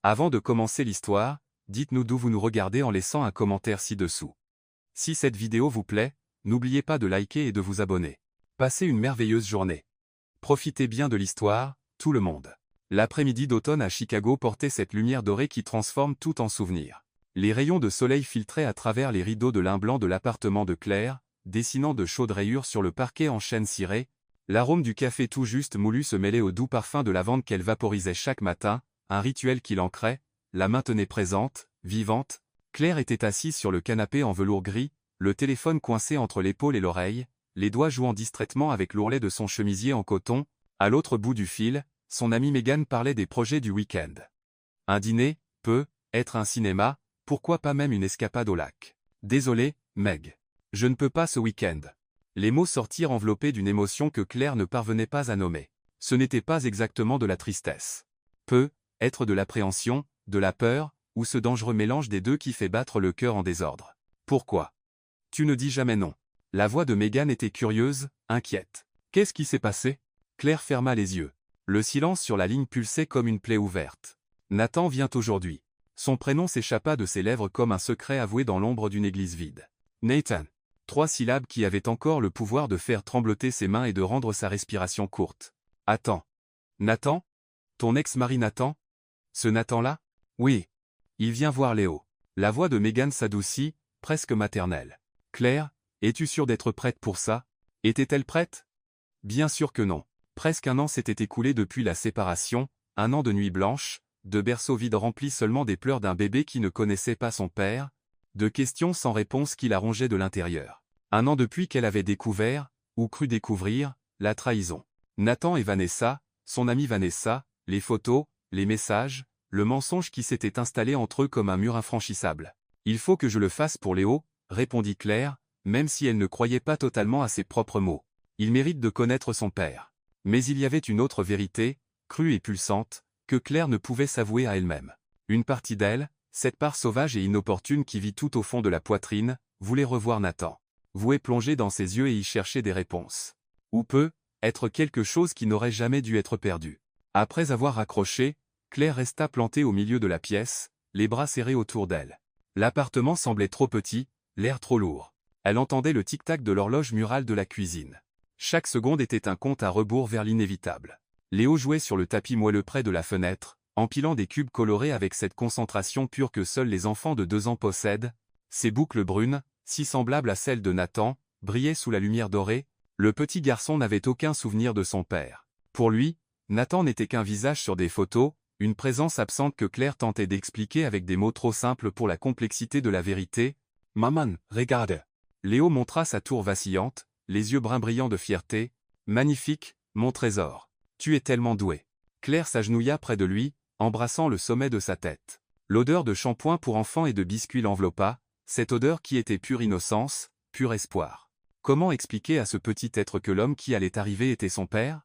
Avant de commencer l'histoire, dites-nous d'où vous nous regardez en laissant un commentaire ci-dessous. Si cette vidéo vous plaît, n'oubliez pas de liker et de vous abonner. Passez une merveilleuse journée. Profitez bien de l'histoire, tout le monde. L'après-midi d'automne à Chicago portait cette lumière dorée qui transforme tout en souvenir. Les rayons de soleil filtraient à travers les rideaux de lin blanc de l'appartement de Claire, dessinant de chaudes rayures sur le parquet en chêne ciré. L'arôme du café tout juste moulu se mêlait au doux parfum de lavande qu'elle vaporisait chaque matin, un rituel qui l'ancrait, la maintenait présente, vivante. Claire était assise sur le canapé en velours gris, le téléphone coincé entre l'épaule et l'oreille, les doigts jouant distraitement avec l'ourlet de son chemisier en coton. À l'autre bout du fil, son amie Megan parlait des projets du week-end. Un dîner, être un cinéma, pourquoi pas même une escapade au lac. Désolé, Meg. Je ne peux pas ce week-end. Les mots sortirent enveloppés d'une émotion que Claire ne parvenait pas à nommer. Ce n'était pas exactement de la tristesse. Être de l'appréhension, de la peur, ou ce dangereux mélange des deux qui fait battre le cœur en désordre. Pourquoi? Tu ne dis jamais non. La voix de Megan était curieuse, inquiète. Qu'est-ce qui s'est passé? Claire ferma les yeux. Le silence sur la ligne pulsait comme une plaie ouverte. Nathan vient aujourd'hui. Son prénom s'échappa de ses lèvres comme un secret avoué dans l'ombre d'une église vide. Nathan. 3 syllabes qui avaient encore le pouvoir de faire trembloter ses mains et de rendre sa respiration courte. Attends. Nathan? Ton ex-mari Nathan? Ce Nathan-là? Oui. Il vient voir Léo. La voix de Megan s'adoucit, presque maternelle. Claire, es-tu sûre d'être prête pour ça? Était-elle prête? Bien sûr que non. Presque un an s'était écoulé depuis la séparation, un an de nuits blanches, de berceaux vides remplis seulement des pleurs d'un bébé qui ne connaissait pas son père, de questions sans réponse qui la rongeaient de l'intérieur. Un an depuis qu'elle avait découvert, ou cru découvrir, la trahison. Nathan et Vanessa, son amie Vanessa, les photos, les messages, le mensonge qui s'était installé entre eux comme un mur infranchissable. Il faut que je le fasse pour Léo, répondit Claire, même si elle ne croyait pas totalement à ses propres mots. Il mérite de connaître son père. Mais il y avait une autre vérité, crue et pulsante, que Claire ne pouvait s'avouer à elle-même. Une partie d'elle, cette part sauvage et inopportune qui vit tout au fond de la poitrine, voulait revoir Nathan. Vouait plonger dans ses yeux et y chercher des réponses. Ou être quelque chose qui n'aurait jamais dû être perdu. Après avoir raccroché, Claire resta plantée au milieu de la pièce, les bras serrés autour d'elle. L'appartement semblait trop petit, l'air trop lourd. Elle entendait le tic-tac de l'horloge murale de la cuisine. Chaque seconde était un compte à rebours vers l'inévitable. Léo jouait sur le tapis moelleux près de la fenêtre, empilant des cubes colorés avec cette concentration pure que seuls les enfants de 2 ans possèdent. Ses boucles brunes, si semblables à celles de Nathan, brillaient sous la lumière dorée. Le petit garçon n'avait aucun souvenir de son père. Pour lui, Nathan n'était qu'un visage sur des photos, une présence absente que Claire tentait d'expliquer avec des mots trop simples pour la complexité de la vérité. « Maman, regarde !» Léo montra sa tour vacillante, les yeux bruns brillants de fierté. « Magnifique, mon trésor. Tu es tellement doué. » Claire s'agenouilla près de lui, embrassant le sommet de sa tête. L'odeur de shampoing pour enfants et de biscuits l'enveloppa, cette odeur qui était pure innocence, pur espoir. Comment expliquer à ce petit être que l'homme qui allait arriver était son père?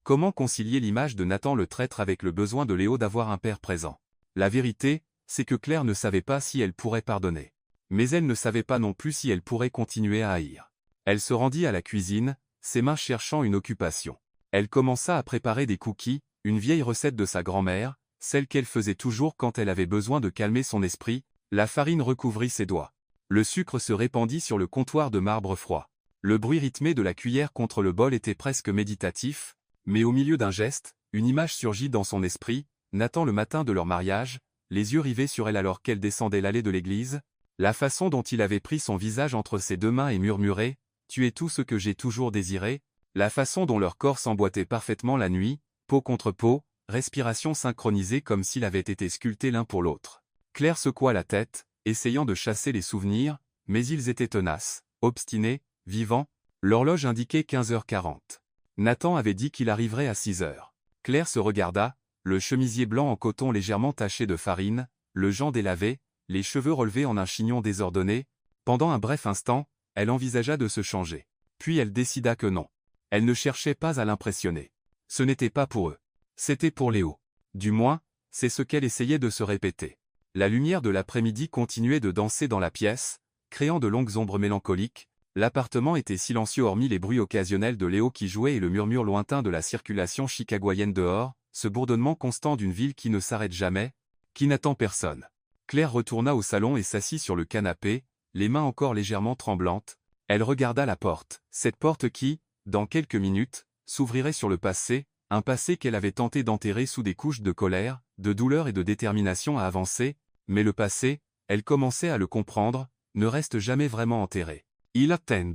Comment concilier l'image de Nathan le traître avec le besoin de Léo d'avoir un père présent? La vérité, c'est que Claire ne savait pas si elle pourrait pardonner. Mais elle ne savait pas non plus si elle pourrait continuer à haïr. Elle se rendit à la cuisine, ses mains cherchant une occupation. Elle commença à préparer des cookies, une vieille recette de sa grand-mère, celle qu'elle faisait toujours quand elle avait besoin de calmer son esprit. La farine recouvrit ses doigts. Le sucre se répandit sur le comptoir de marbre froid. Le bruit rythmé de la cuillère contre le bol était presque méditatif. Mais au milieu d'un geste, une image surgit dans son esprit, Nathan le matin de leur mariage, les yeux rivés sur elle alors qu'elle descendait l'allée de l'église, la façon dont il avait pris son visage entre ses 2 mains et murmuré « Tu es tout ce que j'ai toujours désiré », la façon dont leur corps s'emboîtait parfaitement la nuit, peau contre peau, respiration synchronisée comme s'ils avaient été sculptés l'un pour l'autre. Claire secoua la tête, essayant de chasser les souvenirs, mais ils étaient tenaces, obstinés, vivants. L'horloge indiquait 15h40. Nathan avait dit qu'il arriverait à 6h. Claire se regarda, le chemisier blanc en coton légèrement taché de farine, le gant délavé, les cheveux relevés en un chignon désordonné. Pendant un bref instant, elle envisagea de se changer. Puis elle décida que non. Elle ne cherchait pas à l'impressionner. Ce n'était pas pour eux. C'était pour Léo. Du moins, c'est ce qu'elle essayait de se répéter. La lumière de l'après-midi continuait de danser dans la pièce, créant de longues ombres mélancoliques. L'appartement était silencieux hormis les bruits occasionnels de Léo qui jouait et le murmure lointain de la circulation chicagoienne dehors, ce bourdonnement constant d'une ville qui ne s'arrête jamais. Qui n'attend personne. Claire retourna au salon et s'assit sur le canapé, les mains encore légèrement tremblantes. Elle regarda la porte. Cette porte qui, dans quelques minutes, s'ouvrirait sur le passé, un passé qu'elle avait tenté d'enterrer sous des couches de colère, de douleur et de détermination à avancer, mais le passé, elle commençait à le comprendre, ne reste jamais vraiment enterré. Il attend.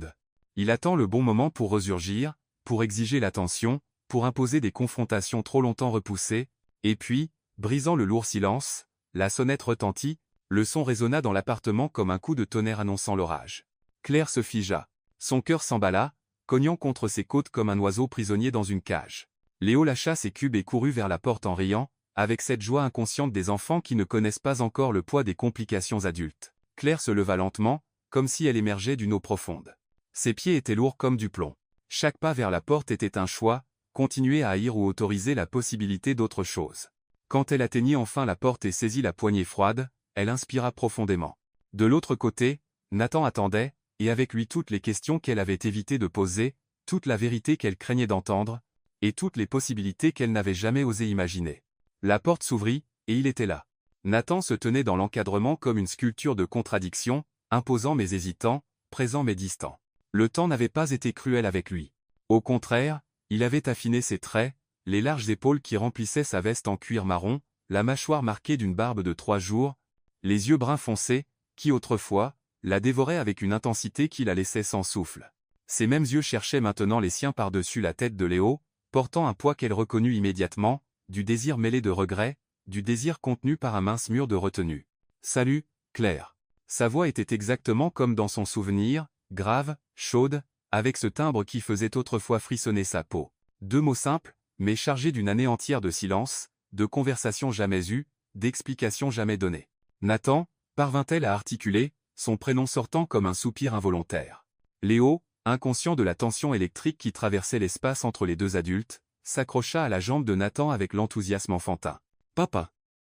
Il attend le bon moment pour resurgir, pour exiger l'attention, pour imposer des confrontations trop longtemps repoussées, et puis, brisant le lourd silence, la sonnette retentit, le son résonna dans l'appartement comme un coup de tonnerre annonçant l'orage. Claire se figea. Son cœur s'emballa, cognant contre ses côtes comme un oiseau prisonnier dans une cage. Léo lâcha ses cubes et courut vers la porte en riant, avec cette joie inconsciente des enfants qui ne connaissent pas encore le poids des complications adultes. Claire se leva lentement, comme si elle émergeait d'une eau profonde. Ses pieds étaient lourds comme du plomb. Chaque pas vers la porte était un choix, continuer à haïr ou autoriser la possibilité d'autre chose. Quand elle atteignit enfin la porte et saisit la poignée froide, elle inspira profondément. De l'autre côté, Nathan attendait, et avec lui toutes les questions qu'elle avait évité de poser, toute la vérité qu'elle craignait d'entendre, et toutes les possibilités qu'elle n'avait jamais osé imaginer. La porte s'ouvrit, et il était là. Nathan se tenait dans l'encadrement comme une sculpture de contradiction, imposant mais hésitant, présent mais distant. Le temps n'avait pas été cruel avec lui. Au contraire, il avait affiné ses traits, les larges épaules qui remplissaient sa veste en cuir marron, la mâchoire marquée d'une barbe de 3 jours, les yeux bruns foncés, qui autrefois, la dévoraient avec une intensité qui la laissait sans souffle. Ces mêmes yeux cherchaient maintenant les siens par-dessus la tête de Léo, portant un poids qu'elle reconnut immédiatement, du désir mêlé de regret, du désir contenu par un mince mur de retenue. « Salut, Claire. » Sa voix était exactement comme dans son souvenir, grave, chaude, avec ce timbre qui faisait autrefois frissonner sa peau. 2 mots simples, mais chargés d'une année entière de silence, de conversations jamais eues, d'explications jamais données. Nathan, parvint-elle à articuler, son prénom sortant comme un soupir involontaire. Léo, inconscient de la tension électrique qui traversait l'espace entre les deux adultes, s'accrocha à la jambe de Nathan avec l'enthousiasme enfantin. « Papa!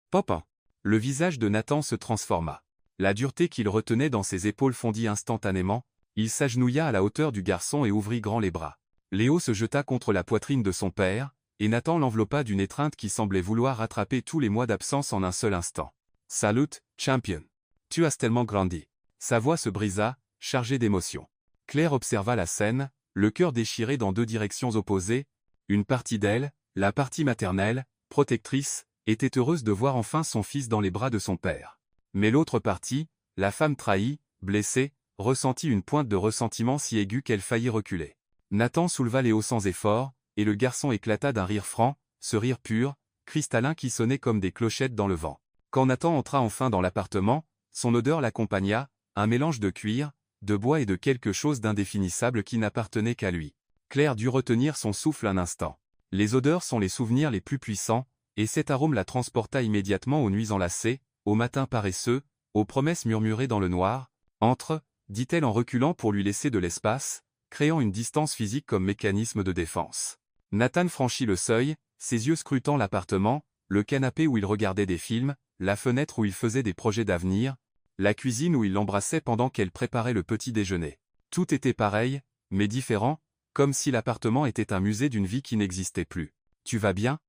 Papa !» Le visage de Nathan se transforma. La dureté qu'il retenait dans ses épaules fondit instantanément, il s'agenouilla à la hauteur du garçon et ouvrit grand les bras. Léo se jeta contre la poitrine de son père, et Nathan l'enveloppa d'une étreinte qui semblait vouloir rattraper tous les mois d'absence en un seul instant. « Salut, champion. Tu as tellement grandi. » Sa voix se brisa, chargée d'émotion. Claire observa la scène, le cœur déchiré dans 2 directions opposées. Une partie d'elle, la partie maternelle, protectrice, était heureuse de voir enfin son fils dans les bras de son père. Mais l'autre partie, la femme trahie, blessée, ressentit une pointe de ressentiment si aiguë qu'elle faillit reculer. Nathan souleva Léo sans effort, et le garçon éclata d'un rire franc, ce rire pur, cristallin qui sonnait comme des clochettes dans le vent. Quand Nathan entra enfin dans l'appartement, son odeur l'accompagna, un mélange de cuir, de bois et de quelque chose d'indéfinissable qui n'appartenait qu'à lui. Claire dut retenir son souffle un instant. Les odeurs sont les souvenirs les plus puissants, et cet arôme la transporta immédiatement aux nuits enlacées, aux matins paresseux, aux promesses murmurées dans le noir. « Entre », dit-elle en reculant pour lui laisser de l'espace, créant une distance physique comme mécanisme de défense. Nathan franchit le seuil, ses yeux scrutant l'appartement, le canapé où il regardait des films, la fenêtre où il faisait des projets d'avenir, la cuisine où il l'embrassait pendant qu'elle préparait le petit déjeuner. Tout était pareil, mais différent, comme si l'appartement était un musée d'une vie qui n'existait plus. « Tu vas bien ?»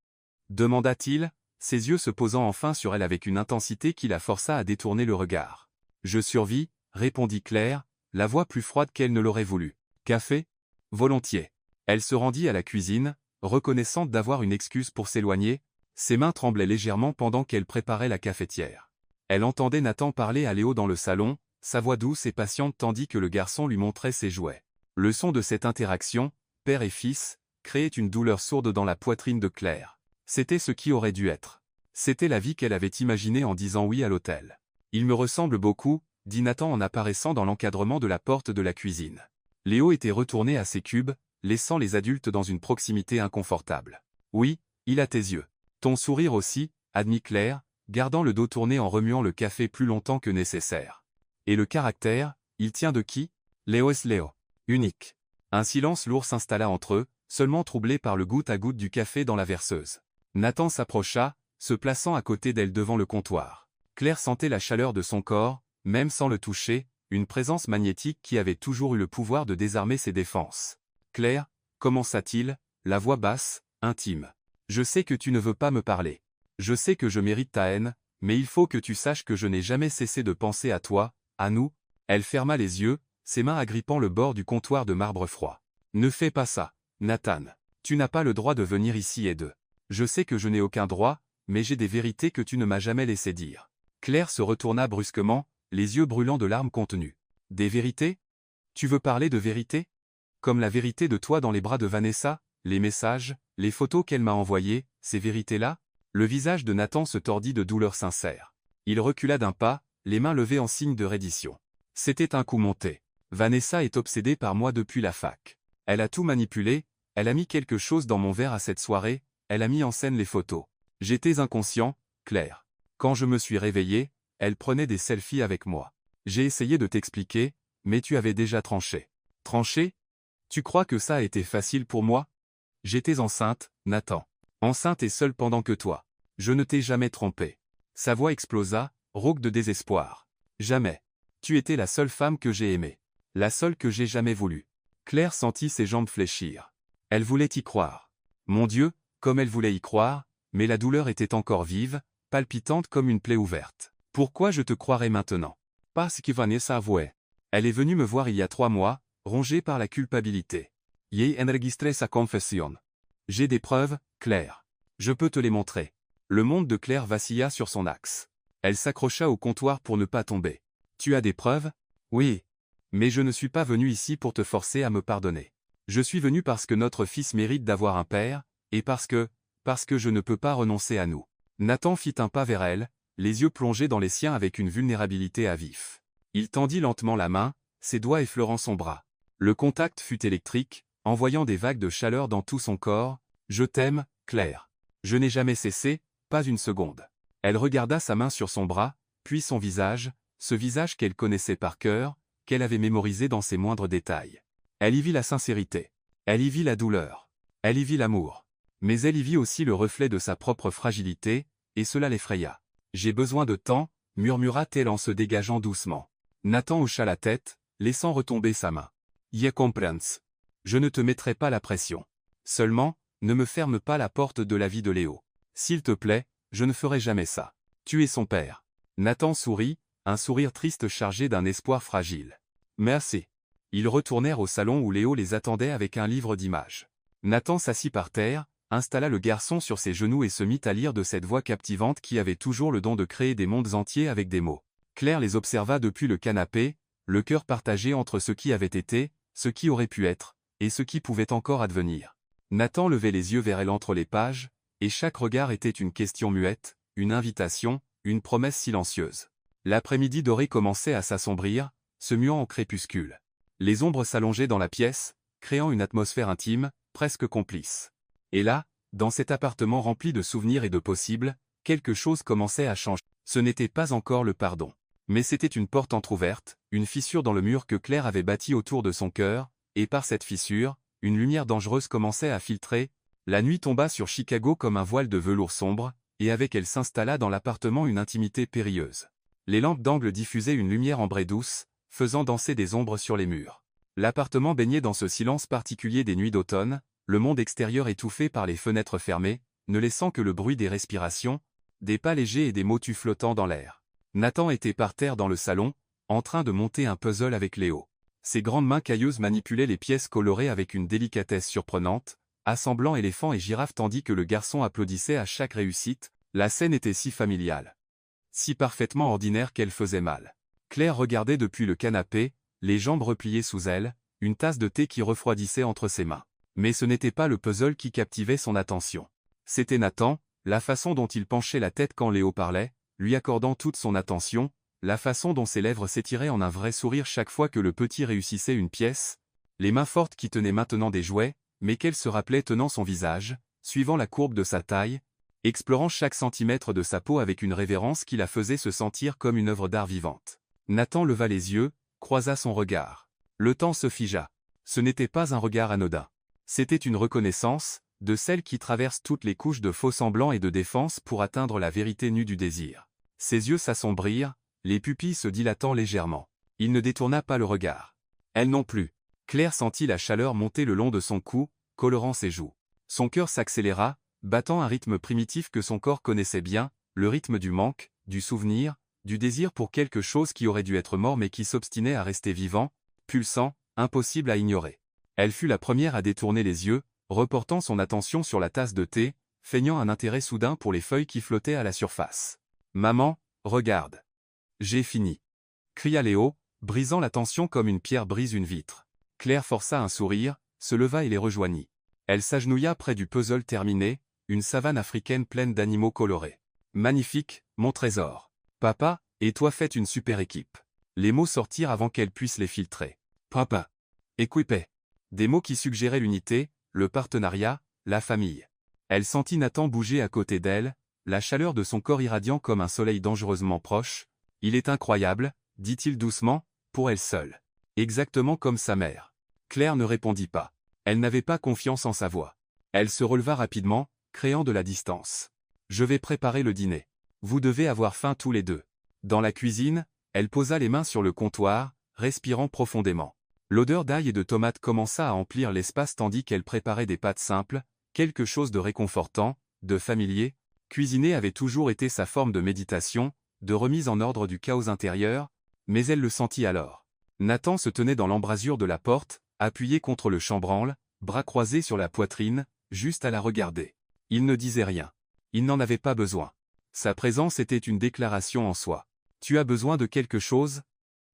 demanda-t-il, ses yeux se posant enfin sur elle avec une intensité qui la força à détourner le regard. « Je survis », répondit Claire, la voix plus froide qu'elle ne l'aurait voulu. « Café ? » Volontiers. Elle se rendit à la cuisine, reconnaissante d'avoir une excuse pour s'éloigner, ses mains tremblaient légèrement pendant qu'elle préparait la cafetière. Elle entendait Nathan parler à Léo dans le salon, sa voix douce et patiente tandis que le garçon lui montrait ses jouets. Le son de cette interaction, père et fils, créait une douleur sourde dans la poitrine de Claire. C'était ce qui aurait dû être. C'était la vie qu'elle avait imaginée en disant oui à l'hôtel. « Il me ressemble beaucoup », dit Nathan en apparaissant dans l'encadrement de la porte de la cuisine. Léo était retourné à ses cubes, laissant les adultes dans une proximité inconfortable. « Oui, il a tes yeux. Ton sourire aussi », admit Claire, gardant le dos tourné en remuant le café plus longtemps que nécessaire. « Et le caractère, il tient de qui ? Léo est Léo. Unique. » Un silence lourd s'installa entre eux, seulement troublé par le goutte à goutte du café dans la verseuse. Nathan s'approcha, se plaçant à côté d'elle devant le comptoir. Claire sentait la chaleur de son corps, même sans le toucher, une présence magnétique qui avait toujours eu le pouvoir de désarmer ses défenses. « Claire, commença-t-il, la voix basse, intime. Je sais que tu ne veux pas me parler. Je sais que je mérite ta haine, Mais il faut que tu saches que je n'ai jamais cessé de penser à toi, à nous. Elle ferma les yeux, ses mains agrippant le bord du comptoir de marbre froid. Ne fais pas ça, Nathan. Tu n'as pas le droit de venir ici et de... Je sais que je n'ai aucun droit, mais j'ai des vérités que tu ne m'as jamais laissé dire. Claire se retourna brusquement, les yeux brûlants de larmes contenues. Des vérités? Tu veux parler de vérité? Comme la vérité de toi dans les bras de Vanessa, les messages, les photos qu'elle m'a envoyées, ces vérités-là? Le visage de Nathan se tordit de douleur sincère. Il recula d'un pas, les mains levées en signe de reddition. C'était un coup monté. Vanessa est obsédée par moi depuis la fac. Elle a tout manipulé, elle a mis quelque chose dans mon verre à cette soirée, elle a mis en scène les photos. J'étais inconscient, Claire. Quand je me suis réveillé, elle prenait des selfies avec moi. J'ai essayé de t'expliquer, mais tu avais déjà tranché. Tranché? Tu crois que ça a été facile pour moi? J'étais enceinte, Nathan. Enceinte et seule pendant que toi. Je ne t'ai jamais trompé. Sa voix explosa, rauque de désespoir. Jamais. Tu étais la seule femme que j'ai aimée. La seule que j'ai jamais voulu. Claire sentit ses jambes fléchir. Elle voulait y croire. Mon Dieu, comme elle voulait y croire, mais la douleur était encore vive, palpitante comme une plaie ouverte. Pourquoi je te croirais maintenant? Parce que Vanessa avouait. Elle est venue me voir il y a 3 mois, rongée par la culpabilité. J'ai enregistré sa confession. J'ai des preuves, Claire. Je peux te les montrer. Le monde de Claire vacilla sur son axe. Elle s'accrocha au comptoir pour ne pas tomber. Tu as des preuves? Oui. Mais je ne suis pas venu ici pour te forcer à me pardonner. Je suis venu parce que notre fils mérite d'avoir un père, et parce que je ne peux pas renoncer à nous. Nathan fit un pas vers elle, les yeux plongés dans les siens avec une vulnérabilité à vif. Il tendit lentement la main, ses doigts effleurant son bras. Le contact fut électrique, envoyant des vagues de chaleur dans tout son corps. Je t'aime, Claire. Je n'ai jamais cessé, pas une seconde. Elle regarda sa main sur son bras, puis son visage, ce visage qu'elle connaissait par cœur, qu'elle avait mémorisé dans ses moindres détails. Elle y vit la sincérité. Elle y vit la douleur. Elle y vit l'amour. Mais elle y vit aussi le reflet de sa propre fragilité, et cela l'effraya. J'ai besoin de temps, murmura-t-elle en se dégageant doucement. Nathan hocha la tête, laissant retomber sa main. Je comprends. Je ne te mettrai pas la pression. Seulement, ne me ferme pas la porte de la vie de Léo. S'il te plaît, je ne ferai jamais ça. Tu es son père. Nathan sourit, un sourire triste chargé d'un espoir fragile. Merci. Ils retournèrent au salon où Léo les attendait avec un livre d'images. Nathan s'assit par terre, installa le garçon sur ses genoux et se mit à lire de cette voix captivante qui avait toujours le don de créer des mondes entiers avec des mots. Claire les observa depuis le canapé, le cœur partagé entre ce qui avait été, ce qui aurait pu être, et ce qui pouvait encore advenir. Nathan levait les yeux vers elle entre les pages, et chaque regard était une question muette, une invitation, une promesse silencieuse. L'après-midi doré commençait à s'assombrir, se muant en crépuscule. Les ombres s'allongeaient dans la pièce, créant une atmosphère intime, presque complice. Et là, dans cet appartement rempli de souvenirs et de possibles, quelque chose commençait à changer. Ce n'était pas encore le pardon. Mais c'était une porte entr'ouverte, une fissure dans le mur que Claire avait bâti autour de son cœur, et par cette fissure, une lumière dangereuse commençait à filtrer. La nuit tomba sur Chicago comme un voile de velours sombre, et avec elle s'installa dans l'appartement une intimité périlleuse. Les lampes d'angle diffusaient une lumière ambrée douce, faisant danser des ombres sur les murs. L'appartement baignait dans ce silence particulier des nuits d'automne, le monde extérieur étouffé par les fenêtres fermées, ne laissant que le bruit des respirations, des pas légers et des mots flottant dans l'air. Nathan était par terre dans le salon, en train de monter un puzzle avec Léo. Ses grandes mains cailleuses manipulaient les pièces colorées avec une délicatesse surprenante, assemblant éléphants et girafes tandis que le garçon applaudissait à chaque réussite. La scène était si familiale, si parfaitement ordinaire qu'elle faisait mal. Claire regardait depuis le canapé, les jambes repliées sous elle, une tasse de thé qui refroidissait entre ses mains. Mais ce n'était pas le puzzle qui captivait son attention. C'était Nathan, la façon dont il penchait la tête quand Léo parlait, lui accordant toute son attention, la façon dont ses lèvres s'étiraient en un vrai sourire chaque fois que le petit réussissait une pièce, les mains fortes qui tenaient maintenant des jouets, mais qu'elle se rappelait tenant son visage, suivant la courbe de sa taille, explorant chaque centimètre de sa peau avec une révérence qui la faisait se sentir comme une œuvre d'art vivante. Nathan leva les yeux, croisa son regard. Le temps se figea. Ce n'était pas un regard anodin. C'était une reconnaissance, de celle qui traverse toutes les couches de faux-semblants et de défense pour atteindre la vérité nue du désir. Ses yeux s'assombrirent, les pupilles se dilatant légèrement. Il ne détourna pas le regard. Elle non plus. Claire sentit la chaleur monter le long de son cou, colorant ses joues. Son cœur s'accéléra, battant un rythme primitif que son corps connaissait bien, le rythme du manque, du souvenir, du désir pour quelque chose qui aurait dû être mort mais qui s'obstinait à rester vivant, pulsant, impossible à ignorer. Elle fut la première à détourner les yeux, reportant son attention sur la tasse de thé, feignant un intérêt soudain pour les feuilles qui flottaient à la surface. « Maman, regarde. J'ai fini. » cria Léo, brisant la tension comme une pierre brise une vitre. Claire força un sourire, se leva et les rejoignit. Elle s'agenouilla près du puzzle terminé, une savane africaine pleine d'animaux colorés. « Magnifique, mon trésor. Papa, et toi faites une super équipe. » Les mots sortirent avant qu'elle puisse les filtrer. « Papa. Équipé. » Des mots qui suggéraient l'unité, le partenariat, la famille. Elle sentit Nathan bouger à côté d'elle, la chaleur de son corps irradiant comme un soleil dangereusement proche. « Il est incroyable, » dit-il doucement, pour elle seule. Exactement comme sa mère. Claire ne répondit pas. Elle n'avait pas confiance en sa voix. Elle se releva rapidement, créant de la distance. « Je vais préparer le dîner. Vous devez avoir faim tous les deux. » Dans la cuisine, elle posa les mains sur le comptoir, respirant profondément. L'odeur d'ail et de tomates commença à emplir l'espace tandis qu'elle préparait des pâtes simples, quelque chose de réconfortant, de familier. Cuisiner avait toujours été sa forme de méditation, de remise en ordre du chaos intérieur, mais elle le sentit alors. Nathan se tenait dans l'embrasure de la porte, appuyé contre le chambranle, bras croisés sur la poitrine, juste à la regarder. Il ne disait rien. Il n'en avait pas besoin. Sa présence était une déclaration en soi. « Tu as besoin de quelque chose ?»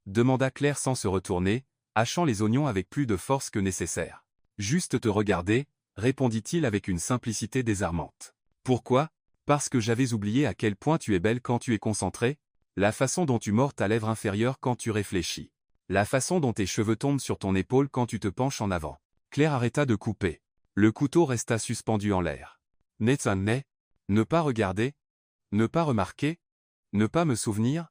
demanda Claire sans se retourner, hachant les oignons avec plus de force que nécessaire. « Juste te regarder » répondit-il avec une simplicité désarmante. « Pourquoi ? Parce que j'avais oublié à quel point tu es belle quand tu es concentrée, la façon dont tu mords ta lèvre inférieure quand tu réfléchis, la façon dont tes cheveux tombent sur ton épaule quand tu te penches en avant. » Claire arrêta de couper. Le couteau resta suspendu en l'air. « N'est-ce n'est ? Ne pas regarder ? Ne pas remarquer ? Ne pas me souvenir ?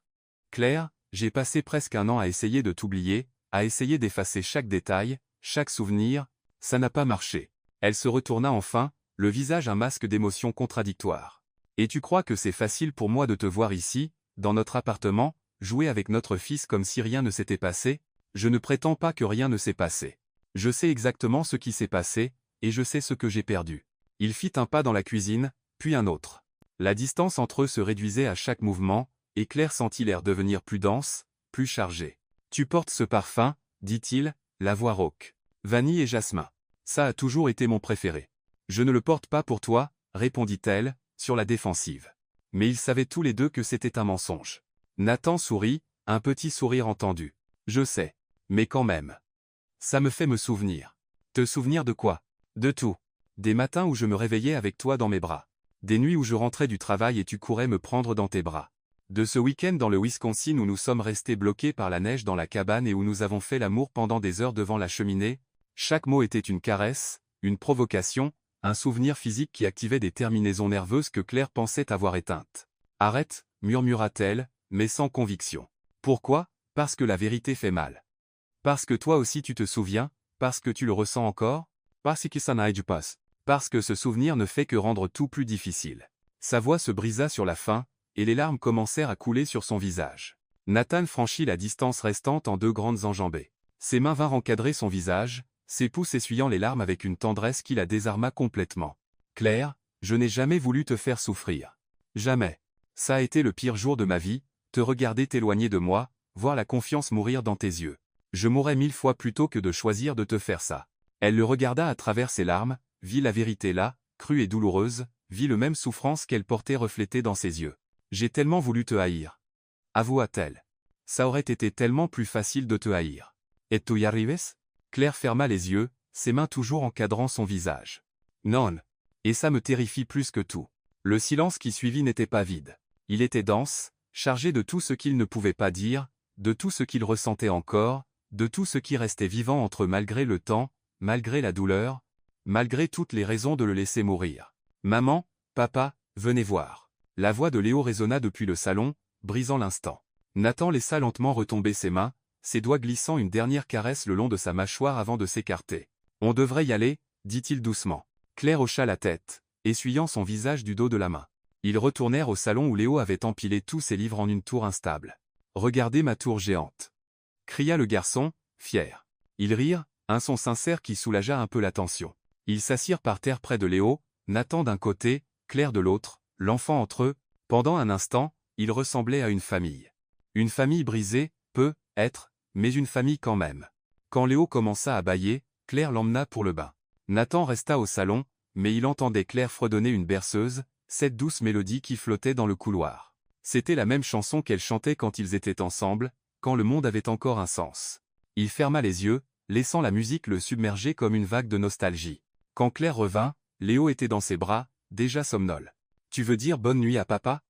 Claire, j'ai passé presque un an à essayer de t'oublier, à essayer d'effacer chaque détail, chaque souvenir, ça n'a pas marché. » Elle se retourna enfin, le visage un masque d'émotions contradictoires. « Et tu crois que c'est facile pour moi de te voir ici, dans notre appartement, jouer avec notre fils comme si rien ne s'était passé ? Je ne prétends pas que rien ne s'est passé. Je sais exactement ce qui s'est passé, et je sais ce que j'ai perdu. » Il fit un pas dans la cuisine, puis un autre. La distance entre eux se réduisait à chaque mouvement, et Claire sentit l'air devenir plus dense, plus chargé. « Tu portes ce parfum, » dit-il, la voix rauque. « Vanille et jasmin. Ça a toujours été mon préféré. »« Je ne le porte pas pour toi, » répondit-elle, sur la défensive. Mais ils savaient tous les deux que c'était un mensonge. Nathan sourit, un petit sourire entendu. « Je sais. Mais quand même. Ça me fait me souvenir. » « Te souvenir de quoi ? » ? « De tout. Des matins où je me réveillais avec toi dans mes bras. Des nuits où je rentrais du travail et tu courais me prendre dans tes bras. De ce week-end dans le Wisconsin où nous sommes restés bloqués par la neige dans la cabane et où nous avons fait l'amour pendant des heures devant la cheminée. Chaque mot était une caresse, une provocation, un souvenir physique qui activait des terminaisons nerveuses que Claire pensait avoir éteintes. « Arrête » murmura-t-elle, mais sans conviction. « Pourquoi ? Parce que la vérité fait mal. Parce que toi aussi tu te souviens, parce que tu le ressens encore ? Parce que ça n'a du passe. Parce que ce souvenir ne fait que rendre tout plus difficile. » Sa voix se brisa sur la fin, et les larmes commencèrent à couler sur son visage. Nathan franchit la distance restante en deux grandes enjambées. Ses mains vinrent encadrer son visage, ses pouces essuyant les larmes avec une tendresse qui la désarma complètement. « Claire, je n'ai jamais voulu te faire souffrir. Jamais. Ça a été le pire jour de ma vie, te regarder t'éloigner de moi, voir la confiance mourir dans tes yeux. Je mourrais 1000 fois plutôt que de choisir de te faire ça. » Elle le regarda à travers ses larmes, vit la vérité là, crue et douloureuse, vit le même souffrance qu'elle portait reflétée dans ses yeux. « J'ai tellement voulu te haïr. » avoua-t-elle. « Ça aurait été tellement plus facile de te haïr. » « Et tu y arrives ?» Claire ferma les yeux, ses mains toujours encadrant son visage. « Non. Et ça me terrifie plus que tout. » Le silence qui suivit n'était pas vide. Il était dense, chargé de tout ce qu'il ne pouvait pas dire, de tout ce qu'il ressentait encore, de tout ce qui restait vivant entre eux malgré le temps, malgré la douleur, malgré toutes les raisons de le laisser mourir. « Maman, papa, venez voir. » La voix de Léo résonna depuis le salon, brisant l'instant. Nathan laissa lentement retomber ses mains, ses doigts glissant une dernière caresse le long de sa mâchoire avant de s'écarter. « On devrait y aller, » dit-il doucement. Claire hocha la tête, essuyant son visage du dos de la main. Ils retournèrent au salon où Léo avait empilé tous ses livres en une tour instable. « Regardez ma tour géante !» cria le garçon, fier. Ils rirent, un son sincère qui soulagea un peu la tension. Ils s'assirent par terre près de Léo, Nathan d'un côté, Claire de l'autre, l'enfant entre eux. Pendant un instant, il ressemblait à une famille. Une famille brisée, peut-être, mais une famille quand même. Quand Léo commença à bâiller, Claire l'emmena pour le bain. Nathan resta au salon, mais il entendait Claire fredonner une berceuse, cette douce mélodie qui flottait dans le couloir. C'était la même chanson qu'elle chantait quand ils étaient ensemble, quand le monde avait encore un sens. Il ferma les yeux, laissant la musique le submerger comme une vague de nostalgie. Quand Claire revint, Léo était dans ses bras, déjà somnole. « Tu veux dire bonne nuit à papa ?»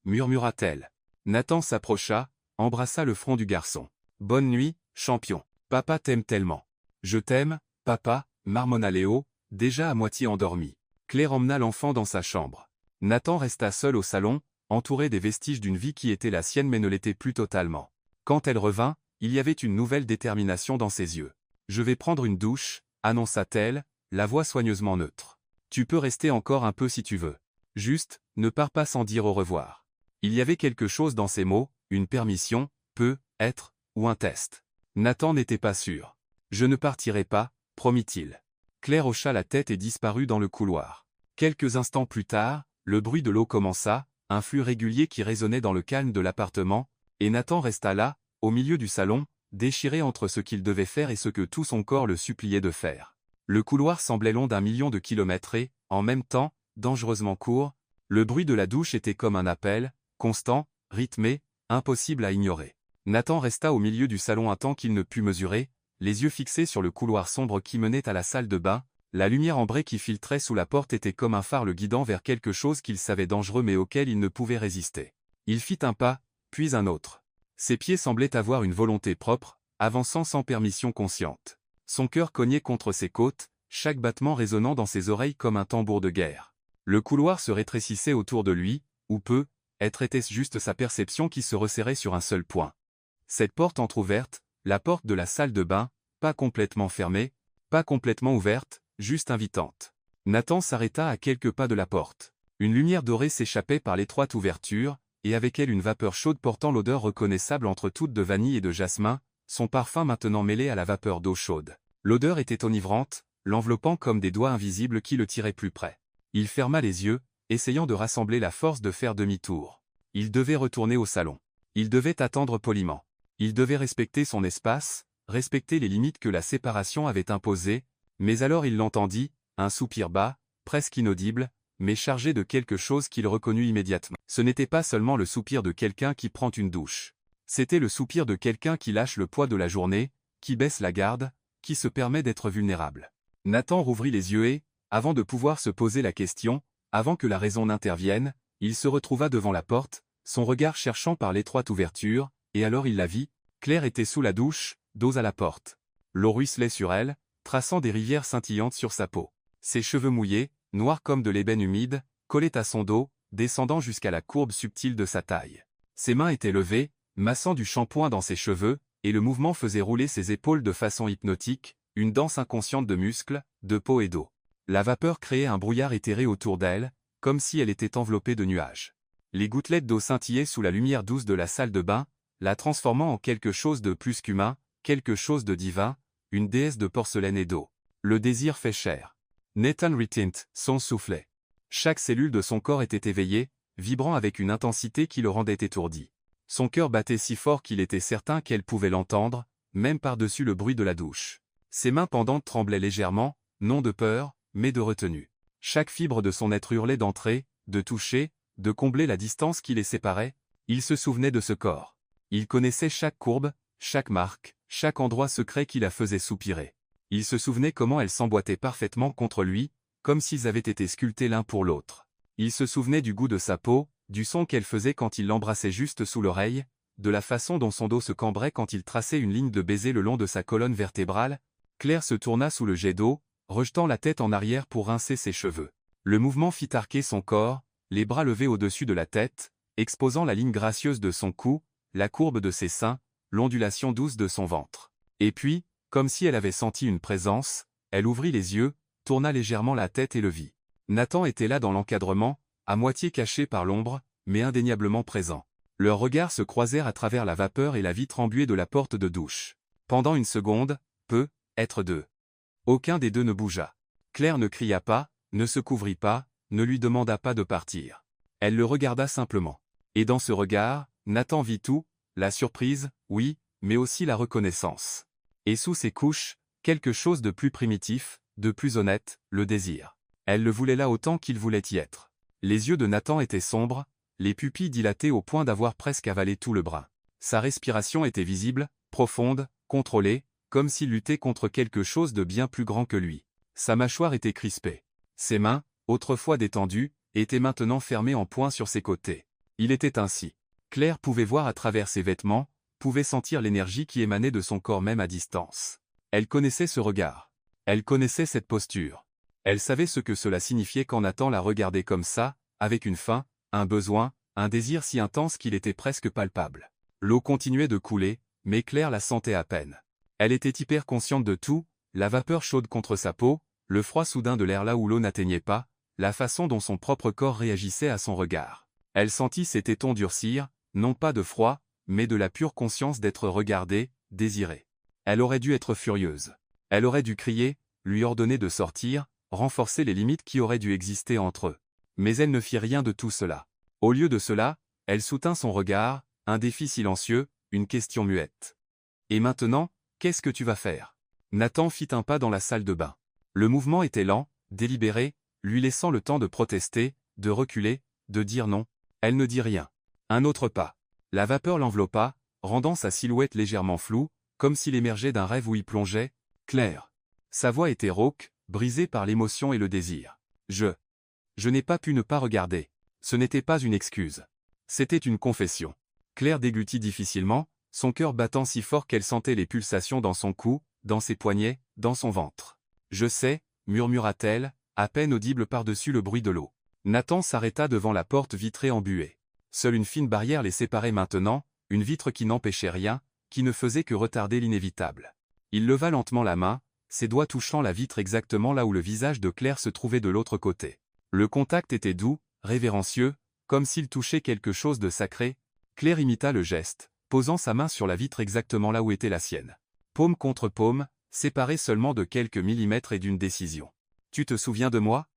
murmura-t-elle. Nathan s'approcha, embrassa le front du garçon. « Bonne nuit, champion. Papa t'aime tellement. »« Je t'aime, papa » marmonna Léo, déjà à moitié endormi. Claire emmena l'enfant dans sa chambre. Nathan resta seul au salon, entouré des vestiges d'une vie qui était la sienne mais ne l'était plus totalement. Quand elle revint, il y avait une nouvelle détermination dans ses yeux. « Je vais prendre une douche » annonça-t-elle, la voix soigneusement neutre. « Tu peux rester encore un peu si tu veux. Juste, ne pars pas sans dire au revoir. » Il y avait quelque chose dans ces mots, une permission, peut-être, ou un test. Nathan n'était pas sûr. « Je ne partirai pas » promit-il. Claire hocha la tête et disparut dans le couloir. Quelques instants plus tard, le bruit de l'eau commença, un flux régulier qui résonnait dans le calme de l'appartement, et Nathan resta là, au milieu du salon, déchiré entre ce qu'il devait faire et ce que tout son corps le suppliait de faire. Le couloir semblait long d'1 million de kilomètres et, en même temps, dangereusement court. Le bruit de la douche était comme un appel, constant, rythmé, impossible à ignorer. Nathan resta au milieu du salon un temps qu'il ne put mesurer, les yeux fixés sur le couloir sombre qui menait à la salle de bain. La lumière ambrée qui filtrait sous la porte était comme un phare le guidant vers quelque chose qu'il savait dangereux mais auquel il ne pouvait résister. Il fit un pas, puis un autre. Ses pieds semblaient avoir une volonté propre, avançant sans permission consciente. Son cœur cognait contre ses côtes, chaque battement résonnant dans ses oreilles comme un tambour de guerre. Le couloir se rétrécissait autour de lui, ou peut-être était-ce juste sa perception qui se resserrait sur un seul point. Cette porte entr'ouverte, la porte de la salle de bain, pas complètement fermée, pas complètement ouverte, juste invitante. Nathan s'arrêta à quelques pas de la porte. Une lumière dorée s'échappait par l'étroite ouverture, et avec elle une vapeur chaude portant l'odeur reconnaissable entre toutes de vanille et de jasmin, son parfum maintenant mêlé à la vapeur d'eau chaude. L'odeur était enivrante, l'enveloppant comme des doigts invisibles qui le tiraient plus près. Il ferma les yeux, essayant de rassembler la force de faire demi-tour. Il devait retourner au salon. Il devait attendre poliment. Il devait respecter son espace, respecter les limites que la séparation avait imposées, mais alors il l'entendit, un soupir bas, presque inaudible, mais chargé de quelque chose qu'il reconnut immédiatement. Ce n'était pas seulement le soupir de quelqu'un qui prend une douche. C'était le soupir de quelqu'un qui lâche le poids de la journée, qui baisse la garde, qui se permet d'être vulnérable. Nathan rouvrit les yeux et, avant de pouvoir se poser la question, avant que la raison n'intervienne, il se retrouva devant la porte, son regard cherchant par l'étroite ouverture, et alors il la vit. Claire était sous la douche, dos à la porte. L'eau ruisselait sur elle, traçant des rivières scintillantes sur sa peau. Ses cheveux mouillés, noirs comme de l'ébène humide, collaient à son dos, descendant jusqu'à la courbe subtile de sa taille. Ses mains étaient levées, massant du shampoing dans ses cheveux, et le mouvement faisait rouler ses épaules de façon hypnotique, une danse inconsciente de muscles, de peau et d'eau. La vapeur créait un brouillard éthéré autour d'elle, comme si elle était enveloppée de nuages. Les gouttelettes d'eau scintillaient sous la lumière douce de la salle de bain, la transformant en quelque chose de plus qu'humain, quelque chose de divin, une déesse de porcelaine et d'eau. Le désir fait chair. Nathan retint son soufflet. Chaque cellule de son corps était éveillée, vibrant avec une intensité qui le rendait étourdi. Son cœur battait si fort qu'il était certain qu'elle pouvait l'entendre, même par-dessus le bruit de la douche. Ses mains pendantes tremblaient légèrement, non de peur, mais de retenue. Chaque fibre de son être hurlait d'entrer, de toucher, de combler la distance qui les séparait. Il se souvenait de ce corps. Il connaissait chaque courbe, chaque marque, chaque endroit secret qui la faisait soupirer. Il se souvenait comment elle s'emboîtait parfaitement contre lui, comme s'ils avaient été sculptés l'un pour l'autre. Il se souvenait du goût de sa peau, du son qu'elle faisait quand il l'embrassait juste sous l'oreille, de la façon dont son dos se cambrait quand il traçait une ligne de baiser le long de sa colonne vertébrale. Claire se tourna sous le jet d'eau, rejetant la tête en arrière pour rincer ses cheveux. Le mouvement fit arquer son corps, les bras levés au-dessus de la tête, exposant la ligne gracieuse de son cou, la courbe de ses seins, l'ondulation douce de son ventre. Et puis, comme si elle avait senti une présence, elle ouvrit les yeux, tourna légèrement la tête et le vit. Nathan était là dans l'encadrement, à moitié caché par l'ombre, mais indéniablement présent. Leurs regards se croisèrent à travers la vapeur et la vitre embuée de la porte de douche. Pendant une seconde, peut-être deux. Aucun des deux ne bougea. Claire ne cria pas, ne se couvrit pas, ne lui demanda pas de partir. Elle le regarda simplement. Et dans ce regard, Nathan vit tout, la surprise, oui, mais aussi la reconnaissance. Et sous ces couches, quelque chose de plus primitif, de plus honnête, le désir. Elle le voulait là autant qu'il voulait y être. Les yeux de Nathan étaient sombres, les pupilles dilatées au point d'avoir presque avalé tout le brun. Sa respiration était visible, profonde, contrôlée, comme s'il luttait contre quelque chose de bien plus grand que lui. Sa mâchoire était crispée. Ses mains, autrefois détendues, étaient maintenant fermées en poing sur ses côtés. Il était ainsi. Claire pouvait voir à travers ses vêtements, pouvait sentir l'énergie qui émanait de son corps même à distance. Elle connaissait ce regard. Elle connaissait cette posture. Elle savait ce que cela signifiait quand Nathan la regardait comme ça, avec une faim, un besoin, un désir si intense qu'il était presque palpable. L'eau continuait de couler, mais Claire la sentait à peine. Elle était hyper consciente de tout, la vapeur chaude contre sa peau, le froid soudain de l'air là où l'eau n'atteignait pas, la façon dont son propre corps réagissait à son regard. Elle sentit ses tétons durcir, non pas de froid, mais de la pure conscience d'être regardée, désirée. Elle aurait dû être furieuse. Elle aurait dû crier, lui ordonner de sortir, renforcer les limites qui auraient dû exister entre eux. Mais elle ne fit rien de tout cela. Au lieu de cela, elle soutint son regard, un défi silencieux, une question muette. Et maintenant, qu'est-ce que tu vas faire? Nathan fit un pas dans la salle de bain. Le mouvement était lent, délibéré, lui laissant le temps de protester, de reculer, de dire non. Elle ne dit rien. Un autre pas. La vapeur l'enveloppa, rendant sa silhouette légèrement floue, comme s'il émergeait d'un rêve où il plongeait, Claire. Sa voix était rauque, brisée par l'émotion et le désir. Je n'ai pas pu ne pas regarder. Ce n'était pas une excuse. C'était une confession. Claire déglutit difficilement, son cœur battant si fort qu'elle sentait les pulsations dans son cou, dans ses poignets, dans son ventre. Je sais, murmura-t-elle, à peine audible par-dessus le bruit de l'eau. Nathan s'arrêta devant la porte vitrée embuée. Seule une fine barrière les séparait maintenant, une vitre qui n'empêchait rien, qui ne faisait que retarder l'inévitable. Il leva lentement la main, ses doigts touchant la vitre exactement là où le visage de Claire se trouvait de l'autre côté. Le contact était doux, révérencieux, comme s'il touchait quelque chose de sacré. Claire imita le geste, posant sa main sur la vitre exactement là où était la sienne. Paume contre paume, séparés seulement de quelques millimètres et d'une décision. « Tu te souviens de moi »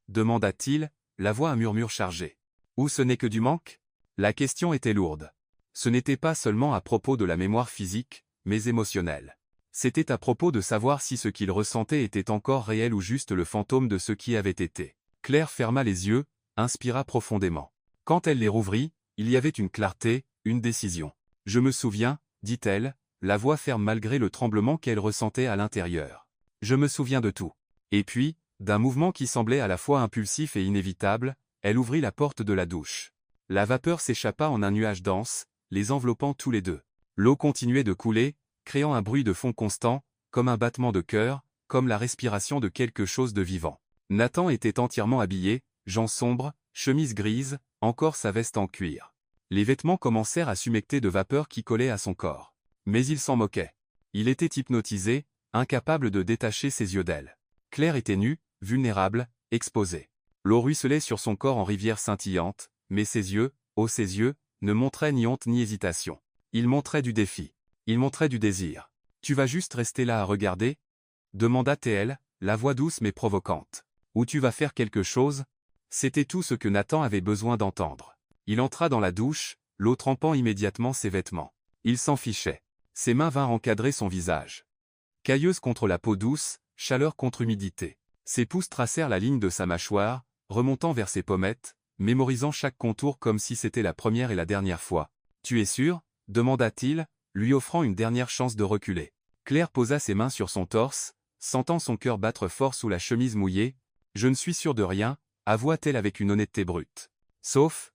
demanda-t-il, la voix un murmure chargé. « Ou ce n'est que du manque » La question était lourde. Ce n'était pas seulement à propos de la mémoire physique, mais émotionnelle. C'était à propos de savoir si ce qu'il ressentait était encore réel ou juste le fantôme de ce qui avait été. Claire ferma les yeux, inspira profondément. Quand elle les rouvrit, il y avait une clarté, une décision. « Je me souviens » dit-elle, la voix ferme malgré le tremblement qu'elle ressentait à l'intérieur. « Je me souviens de tout. » Et puis, d'un mouvement qui semblait à la fois impulsif et inévitable, elle ouvrit la porte de la douche. La vapeur s'échappa en un nuage dense, les enveloppant tous les deux. L'eau continuait de couler, créant un bruit de fond constant, comme un battement de cœur, comme la respiration de quelque chose de vivant. Nathan était entièrement habillé, jeans sombres, chemise grise, encore sa veste en cuir. Les vêtements commencèrent à s'humecter de vapeur qui collait à son corps. Mais il s'en moquait. Il était hypnotisé, incapable de détacher ses yeux d'elle. Claire était nue, vulnérable, exposée. L'eau ruisselait sur son corps en rivière scintillante, mais ses yeux, ses yeux, ne montraient ni honte ni hésitation. Ils montraient du défi. Ils montraient du désir. « Tu vas juste rester là à regarder » demanda-t-elle, la voix douce mais provocante. « Ou tu vas faire quelque chose » C'était tout ce que Nathan avait besoin d'entendre. Il entra dans la douche, l'eau trempant immédiatement ses vêtements. Il s'en fichait. Ses mains vinrent encadrer son visage. Cailleuse contre la peau douce, chaleur contre humidité. Ses pouces tracèrent la ligne de sa mâchoire, remontant vers ses pommettes, mémorisant chaque contour comme si c'était la première et la dernière fois. « Tu es sûr » demanda-t-il, lui offrant une dernière chance de reculer. Claire posa ses mains sur son torse, sentant son cœur battre fort sous la chemise mouillée. « Je ne suis sûre de rien » avoua-t-elle avec une honnêteté brute. « Sauf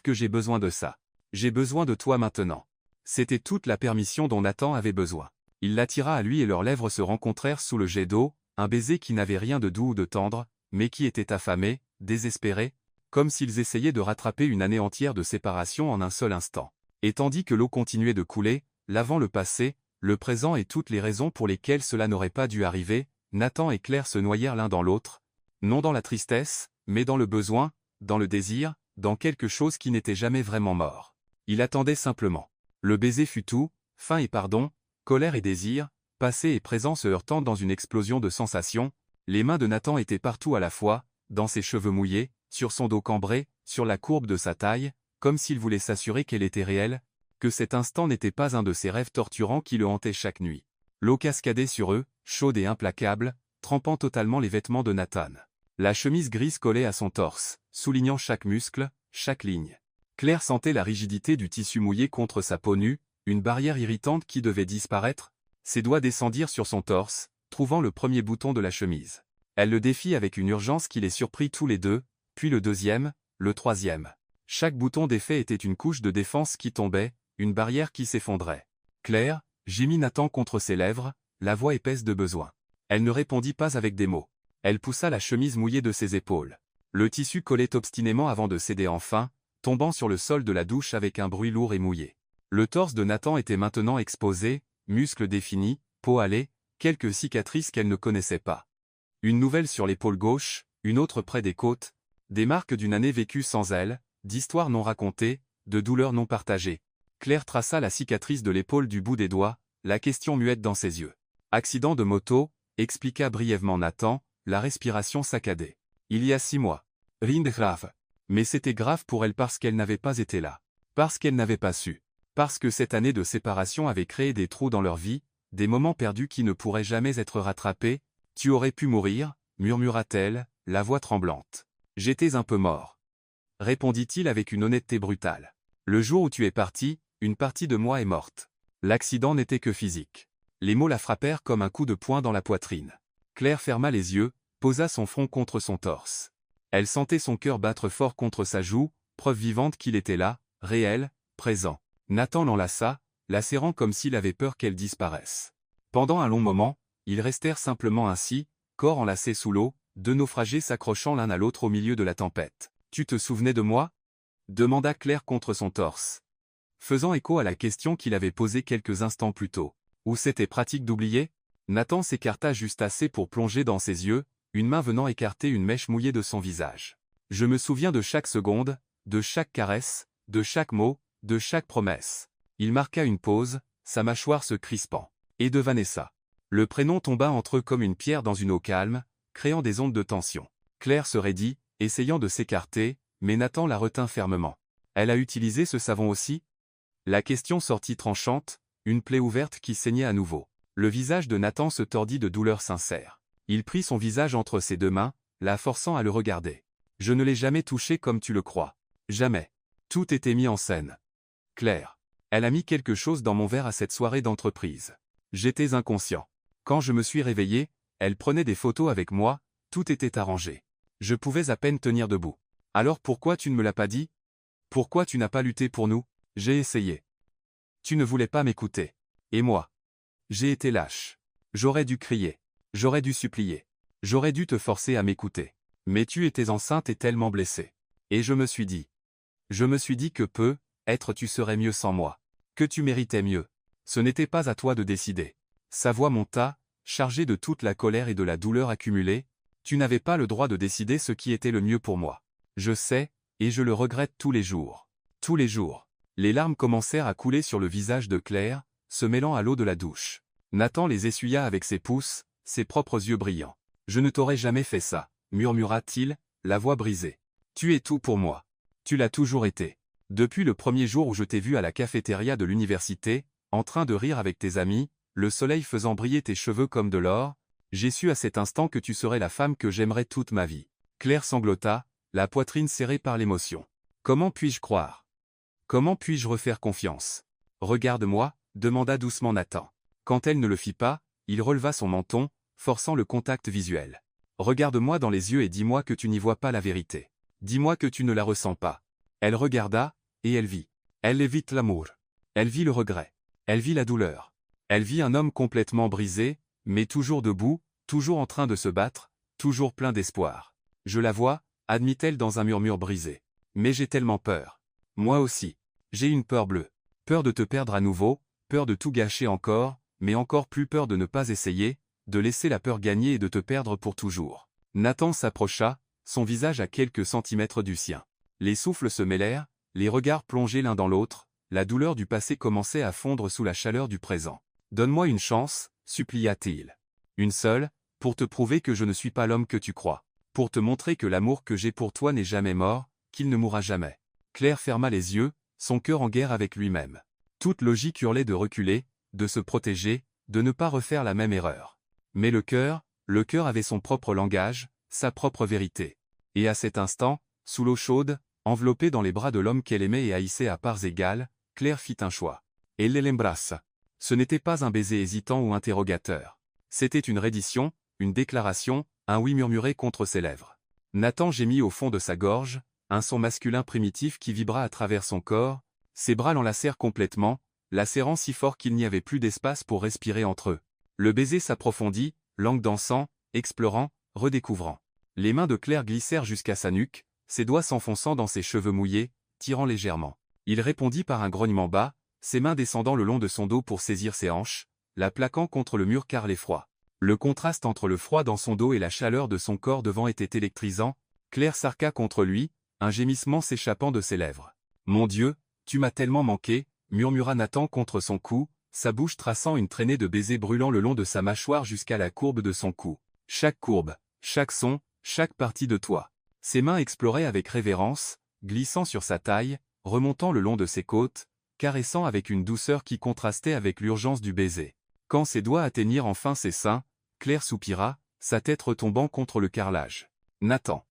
que j'ai besoin de ça. J'ai besoin de toi maintenant. » C'était toute la permission dont Nathan avait besoin. Il l'attira à lui et leurs lèvres se rencontrèrent sous le jet d'eau, un baiser qui n'avait rien de doux ou de tendre, mais qui était affamé, désespéré, comme s'ils essayaient de rattraper une année entière de séparation en un seul instant. Et tandis que l'eau continuait de couler, lavant le passé, le présent et toutes les raisons pour lesquelles cela n'aurait pas dû arriver, Nathan et Claire se noyèrent l'un dans l'autre, non dans la tristesse, mais dans le besoin, dans le désir, dans quelque chose qui n'était jamais vraiment mort. Il attendait simplement. Le baiser fut tout, faim et pardon, colère et désir, passé et présent se heurtant dans une explosion de sensations. Les mains de Nathan étaient partout à la fois, dans ses cheveux mouillés, sur son dos cambré, sur la courbe de sa taille, comme s'il voulait s'assurer qu'elle était réelle, que cet instant n'était pas un de ces rêves torturants qui le hantaient chaque nuit. L'eau cascadait sur eux, chaude et implacable, trempant totalement les vêtements de Nathan. La chemise grise collait à son torse, soulignant chaque muscle, chaque ligne. Claire sentait la rigidité du tissu mouillé contre sa peau nue, une barrière irritante qui devait disparaître. Ses doigts descendirent sur son torse, trouvant le premier bouton de la chemise. Elle le défit avec une urgence qui les surprit tous les deux, puis le deuxième, le troisième. Chaque bouton défait était une couche de défense qui tombait, une barrière qui s'effondrait. Claire, gémit Nathan contre ses lèvres, la voix épaisse de besoin. Elle ne répondit pas avec des mots. Elle poussa la chemise mouillée de ses épaules. Le tissu collait obstinément avant de céder enfin, tombant sur le sol de la douche avec un bruit lourd et mouillé. Le torse de Nathan était maintenant exposé, muscles définis, peau hâlée, quelques cicatrices qu'elle ne connaissait pas. Une nouvelle sur l'épaule gauche, une autre près des côtes, des marques d'une année vécue sans elle, d'histoires non racontées, de douleurs non partagées. Claire traça la cicatrice de l'épaule du bout des doigts, la question muette dans ses yeux. Accident de moto, expliqua brièvement Nathan, la respiration saccadée. Il y a 6 mois. Rien de grave. Mais c'était grave pour elle parce qu'elle n'avait pas été là. Parce qu'elle n'avait pas su. Parce que cette année de séparation avait créé des trous dans leur vie, des moments perdus qui ne pourraient jamais être rattrapés. Tu aurais pu mourir, murmura-t-elle, la voix tremblante. J'étais un peu mort. Répondit-il avec une honnêteté brutale. Le jour où tu es parti, une partie de moi est morte. L'accident n'était que physique. Les mots la frappèrent comme un coup de poing dans la poitrine. Claire ferma les yeux, posa son front contre son torse. Elle sentait son cœur battre fort contre sa joue, preuve vivante qu'il était là, réel, présent. Nathan l'enlaça, la serrant comme s'il avait peur qu'elle disparaisse. Pendant un long moment, ils restèrent simplement ainsi, corps enlacés sous l'eau, deux naufragés s'accrochant l'un à l'autre au milieu de la tempête. « Tu te souvenais de moi » demanda Claire contre son torse. Faisant écho à la question qu'il avait posée quelques instants plus tôt. Ou c'était pratique d'oublier? Nathan s'écarta juste assez pour plonger dans ses yeux, une main venant écarter une mèche mouillée de son visage. Je me souviens de chaque seconde, de chaque caresse, de chaque mot, de chaque promesse. Il marqua une pause, sa mâchoire se crispant. Et de Vanessa. Le prénom tomba entre eux comme une pierre dans une eau calme, créant des ondes de tension. Claire se raidit, essayant de s'écarter, mais Nathan la retint fermement. Elle a utilisé ce savon aussi? La question sortit tranchante, une plaie ouverte qui saignait à nouveau. Le visage de Nathan se tordit de douleur sincère. Il prit son visage entre ses deux mains, la forçant à le regarder. Je ne l'ai jamais touché comme tu le crois. Jamais. Tout était mis en scène. Claire. Elle a mis quelque chose dans mon verre à cette soirée d'entreprise. J'étais inconscient. Quand je me suis réveillé, elle prenait des photos avec moi, tout était arrangé. Je pouvais à peine tenir debout. Alors pourquoi tu ne me l'as pas dit? Pourquoi tu n'as pas lutté pour nous? J'ai essayé. Tu ne voulais pas m'écouter. Et moi? J'ai été lâche. J'aurais dû crier. J'aurais dû supplier. J'aurais dû te forcer à m'écouter. Mais tu étais enceinte et tellement blessée. Et je me suis dit. Je me suis dit que peut-être tu serais mieux sans moi. Que tu méritais mieux. Ce n'était pas à toi de décider. Sa voix monta, chargée de toute la colère et de la douleur accumulée. Tu n'avais pas le droit de décider ce qui était le mieux pour moi. Je sais, et je le regrette tous les jours. Tous les jours. Les larmes commencèrent à couler sur le visage de Claire, se mêlant à l'eau de la douche. Nathan les essuya avec ses pouces, ses propres yeux brillants. Je ne t'aurais jamais fait ça, murmura-t-il, la voix brisée. Tu es tout pour moi. Tu l'as toujours été. Depuis le premier jour où je t'ai vu à la cafétéria de l'université, en train de rire avec tes amis, le soleil faisant briller tes cheveux comme de l'or, j'ai su à cet instant que tu serais la femme que j'aimerais toute ma vie. Claire sanglota, la poitrine serrée par l'émotion. Comment puis-je croire? Comment puis-je refaire confiance? Regarde-moi, demanda doucement Nathan. Quand elle ne le fit pas, il releva son menton, forçant le contact visuel. Regarde-moi dans les yeux et dis-moi que tu n'y vois pas la vérité. Dis-moi que tu ne la ressens pas. Elle regarda, et elle vit. Elle évite l'amour. Elle vit le regret. Elle vit la douleur. Elle vit un homme complètement brisé, mais toujours debout, toujours en train de se battre, toujours plein d'espoir. Je la vois, admit-elle dans un murmure brisé. Mais j'ai tellement peur. Moi aussi. J'ai une peur bleue. Peur de te perdre à nouveau, peur de tout gâcher encore, mais encore plus peur de ne pas essayer, de laisser la peur gagner et de te perdre pour toujours. Nathan s'approcha, son visage à quelques centimètres du sien. Les souffles se mêlèrent, les regards plongés l'un dans l'autre, la douleur du passé commençait à fondre sous la chaleur du présent. Donne-moi une chance, supplia-t-il. Une seule, pour te prouver que je ne suis pas l'homme que tu crois. Pour te montrer que l'amour que j'ai pour toi n'est jamais mort, qu'il ne mourra jamais. Claire ferma les yeux, son cœur en guerre avec lui-même. Toute logique hurlait de reculer, de se protéger, de ne pas refaire la même erreur. Mais le cœur avait son propre langage, sa propre vérité. Et à cet instant, sous l'eau chaude, enveloppée dans les bras de l'homme qu'elle aimait et haïssait à parts égales, Claire fit un choix. Elle l'embrasse. Ce n'était pas un baiser hésitant ou interrogateur. C'était une reddition, une déclaration, un oui murmuré contre ses lèvres. Nathan gémit au fond de sa gorge, un son masculin primitif qui vibra à travers son corps, ses bras l'enlacèrent complètement, la serrant si fort qu'il n'y avait plus d'espace pour respirer entre eux. Le baiser s'approfondit, langue dansant, explorant, redécouvrant. Les mains de Claire glissèrent jusqu'à sa nuque, ses doigts s'enfonçant dans ses cheveux mouillés, tirant légèrement. Il répondit par un grognement bas, ses mains descendant le long de son dos pour saisir ses hanches, la plaquant contre le mur car l'effroi. Le contraste entre le froid dans son dos et la chaleur de son corps devant était électrisant. Claire s'arqua contre lui, un gémissement s'échappant de ses lèvres. « Mon Dieu, tu m'as tellement manqué » murmura Nathan contre son cou, sa bouche traçant une traînée de baisers brûlant le long de sa mâchoire jusqu'à la courbe de son cou. Chaque courbe, chaque son, chaque partie de toi. Ses mains exploraient avec révérence, glissant sur sa taille, remontant le long de ses côtes, caressant avec une douceur qui contrastait avec l'urgence du baiser. Quand ses doigts atteignirent enfin ses seins, Claire soupira, sa tête retombant contre le carrelage. Nathan.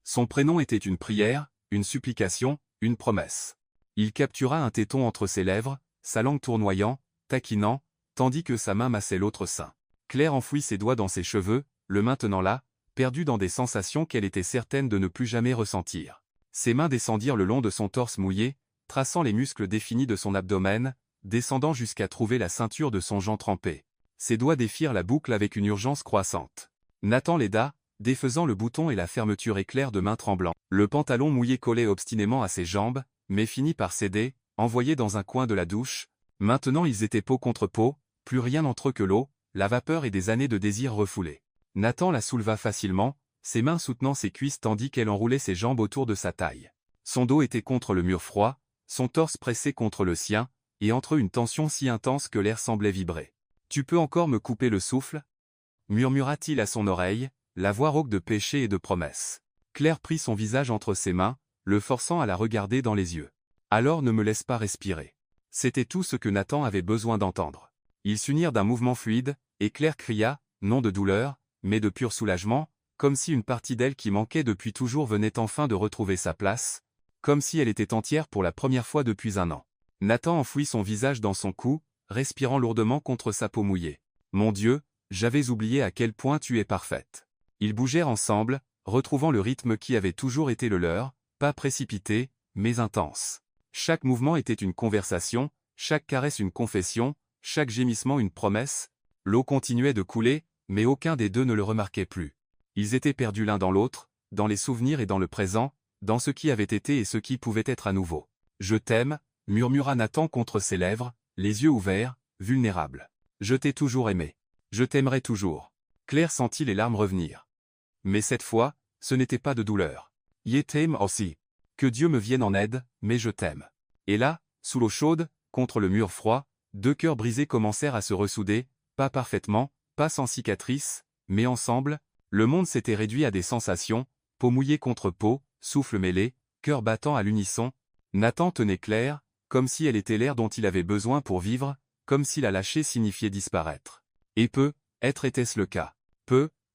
Son prénom était une prière, une supplication, une promesse. Il captura un téton entre ses lèvres, sa langue tournoyant, taquinant, tandis que sa main massait l'autre sein. Claire enfouit ses doigts dans ses cheveux, le maintenant là, perdue dans des sensations qu'elle était certaine de ne plus jamais ressentir. Ses mains descendirent le long de son torse mouillé, traçant les muscles définis de son abdomen, descendant jusqu'à trouver la ceinture de son jean trempé. Ses doigts défirent la boucle avec une urgence croissante. Nathan l'aida, défaisant le bouton et la fermeture éclair de main tremblant. Le pantalon mouillé collait obstinément à ses jambes, mais finit par céder, envoyé dans un coin de la douche. Maintenant ils étaient peau contre peau, plus rien entre eux que l'eau, la vapeur et des années de désir refoulés. Nathan la souleva facilement, ses mains soutenant ses cuisses tandis qu'elle enroulait ses jambes autour de sa taille. Son dos était contre le mur froid, son torse pressé contre le sien, et entre eux une tension si intense que l'air semblait vibrer. « Tu peux encore me couper le souffle » murmura-t-il à son oreille, la voix rauque de péché et de promesse. Claire prit son visage entre ses mains, le forçant à la regarder dans les yeux. « Alors ne me laisse pas respirer. » C'était tout ce que Nathan avait besoin d'entendre. Ils s'unirent d'un mouvement fluide, et Claire cria, non de douleur, mais de pur soulagement, comme si une partie d'elle qui manquait depuis toujours venait enfin de retrouver sa place, comme si elle était entière pour la première fois depuis un an. Nathan enfouit son visage dans son cou, respirant lourdement contre sa peau mouillée. « Mon Dieu, j'avais oublié à quel point tu es parfaite. » Ils bougèrent ensemble, retrouvant le rythme qui avait toujours été le leur, pas précipité, mais intense. Chaque mouvement était une conversation, chaque caresse une confession, chaque gémissement une promesse. L'eau continuait de couler, mais aucun des deux ne le remarquait plus. Ils étaient perdus l'un dans l'autre, dans les souvenirs et dans le présent, dans ce qui avait été et ce qui pouvait être à nouveau. « Je t'aime » murmura Nathan contre ses lèvres, les yeux ouverts, vulnérables. « Je t'ai toujours aimé. Je t'aimerai toujours. » Claire sentit les larmes revenir. Mais cette fois, ce n'était pas de douleur. « Je t'aime aussi. Que Dieu me vienne en aide, mais je t'aime. » Et là, sous l'eau chaude, contre le mur froid, deux cœurs brisés commencèrent à se ressouder, pas parfaitement, pas sans cicatrices, mais ensemble. Le monde s'était réduit à des sensations, peau mouillée contre peau, souffle mêlé, cœur battant à l'unisson. Nathan tenait Claire, comme si elle était l'air dont il avait besoin pour vivre, comme si la lâcher signifiait disparaître. Et être était-ce le cas?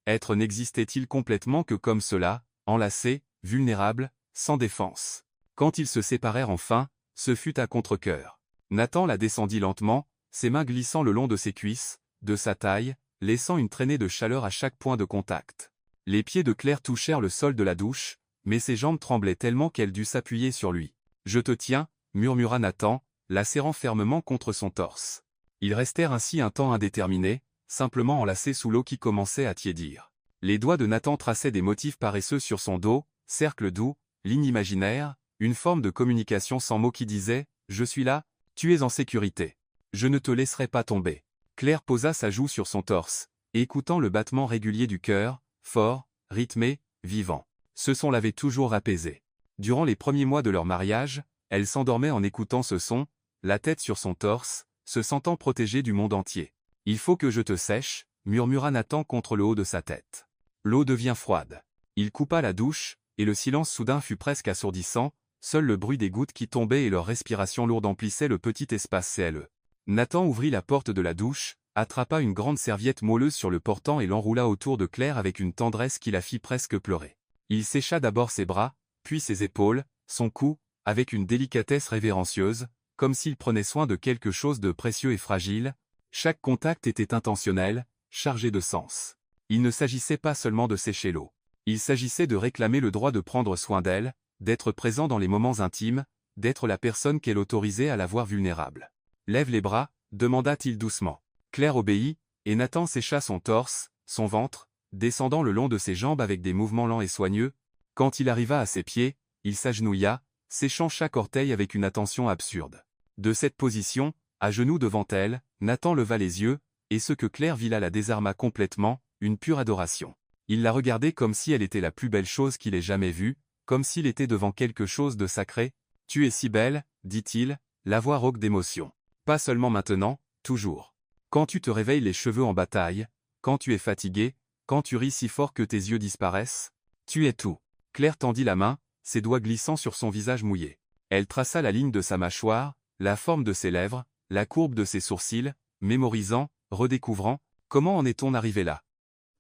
Être n'existait-il complètement que comme cela, enlacé, vulnérable, sans défense. Quand ils se séparèrent enfin, ce fut à contre-cœur. Nathan la descendit lentement, ses mains glissant le long de ses cuisses, de sa taille, laissant une traînée de chaleur à chaque point de contact. Les pieds de Claire touchèrent le sol de la douche, mais ses jambes tremblaient tellement qu'elle dut s'appuyer sur lui. « Je te tiens » murmura Nathan, la serrant fermement contre son torse. Ils restèrent ainsi un temps indéterminé, simplement enlacés sous l'eau qui commençait à tiédir. Les doigts de Nathan traçaient des motifs paresseux sur son dos, cercle doux, ligne imaginaire, une forme de communication sans mots qui disait « Je suis là, tu es en sécurité. Je ne te laisserai pas tomber. » Claire posa sa joue sur son torse, écoutant le battement régulier du cœur, fort, rythmé, vivant. Ce son l'avait toujours apaisée. Durant les premiers mois de leur mariage, elle s'endormait en écoutant ce son, la tête sur son torse, se sentant protégée du monde entier. « Il faut que je te sèche » murmura Nathan contre le haut de sa tête. L'eau devient froide. Il coupa la douche, et le silence soudain fut presque assourdissant, seul le bruit des gouttes qui tombaient et leur respiration lourde emplissait le petit espace CLE. Nathan ouvrit la porte de la douche, attrapa une grande serviette moelleuse sur le portant et l'enroula autour de Claire avec une tendresse qui la fit presque pleurer. Il sécha d'abord ses bras, puis ses épaules, son cou, avec une délicatesse révérencieuse, comme s'il prenait soin de quelque chose de précieux et fragile. Chaque contact était intentionnel, chargé de sens. Il ne s'agissait pas seulement de sécher l'eau. Il s'agissait de réclamer le droit de prendre soin d'elle, d'être présent dans les moments intimes, d'être la personne qu'elle autorisait à la voir vulnérable. « Lève les bras », demanda-t-il doucement. Claire obéit, et Nathan sécha son torse, son ventre, descendant le long de ses jambes avec des mouvements lents et soigneux. Quand il arriva à ses pieds, il s'agenouilla, séchant chaque orteil avec une attention absurde. De cette position, à genoux devant elle, Nathan leva les yeux, et ce que Claire vit là la désarma complètement, une pure adoration. Il la regardait comme si elle était la plus belle chose qu'il ait jamais vue, comme s'il était devant quelque chose de sacré. « Tu es si belle », dit-il, la voix rauque d'émotion. « Pas seulement maintenant, toujours. Quand tu te réveilles les cheveux en bataille, quand tu es fatigué, quand tu ris si fort que tes yeux disparaissent, tu es tout. » Claire tendit la main, ses doigts glissant sur son visage mouillé. Elle traça la ligne de sa mâchoire, la forme de ses lèvres, la courbe de ses sourcils, mémorisant, redécouvrant. « Comment en est-on arrivé là »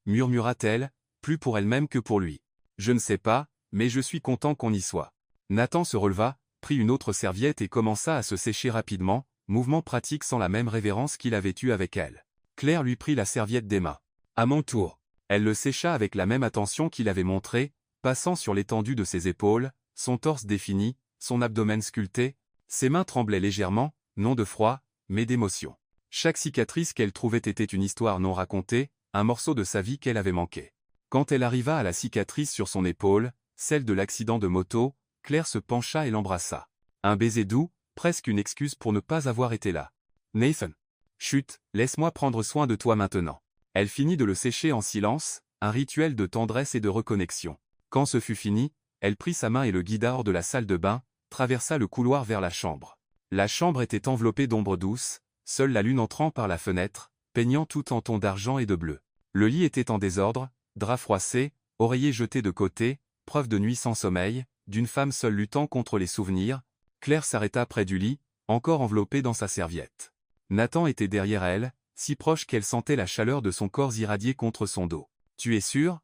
murmura-t-elle, plus pour elle-même que pour lui. « Je ne sais pas, mais je suis content qu'on y soit. » Nathan se releva, prit une autre serviette et commença à se sécher rapidement, mouvement pratique sans la même révérence qu'il avait eue avec elle. Claire lui prit la serviette des mains. À mon tour. Elle le sécha avec la même attention qu'il avait montrée, passant sur l'étendue de ses épaules, son torse défini, son abdomen sculpté. Ses mains tremblaient légèrement, non de froid, mais d'émotion. Chaque cicatrice qu'elle trouvait était une histoire non racontée, un morceau de sa vie qu'elle avait manqué. Quand elle arriva à la cicatrice sur son épaule, celle de l'accident de moto, Claire se pencha et l'embrassa. Un baiser doux, presque une excuse pour ne pas avoir été là. « Nathan. Chut, laisse-moi prendre soin de toi maintenant. » Elle finit de le sécher en silence, un rituel de tendresse et de reconnexion. Quand ce fut fini, elle prit sa main et le guida hors de la salle de bain, traversa le couloir vers la chambre. La chambre était enveloppée d'ombre douce, seule la lune entrant par la fenêtre, peignant tout en tons d'argent et de bleu. Le lit était en désordre, draps froissés, oreillers jetés de côté, preuve de nuit sans sommeil, d'une femme seule luttant contre les souvenirs. Claire s'arrêta près du lit, encore enveloppée dans sa serviette. Nathan était derrière elle, si proche qu'elle sentait la chaleur de son corps irradier contre son dos. « Tu es sûre »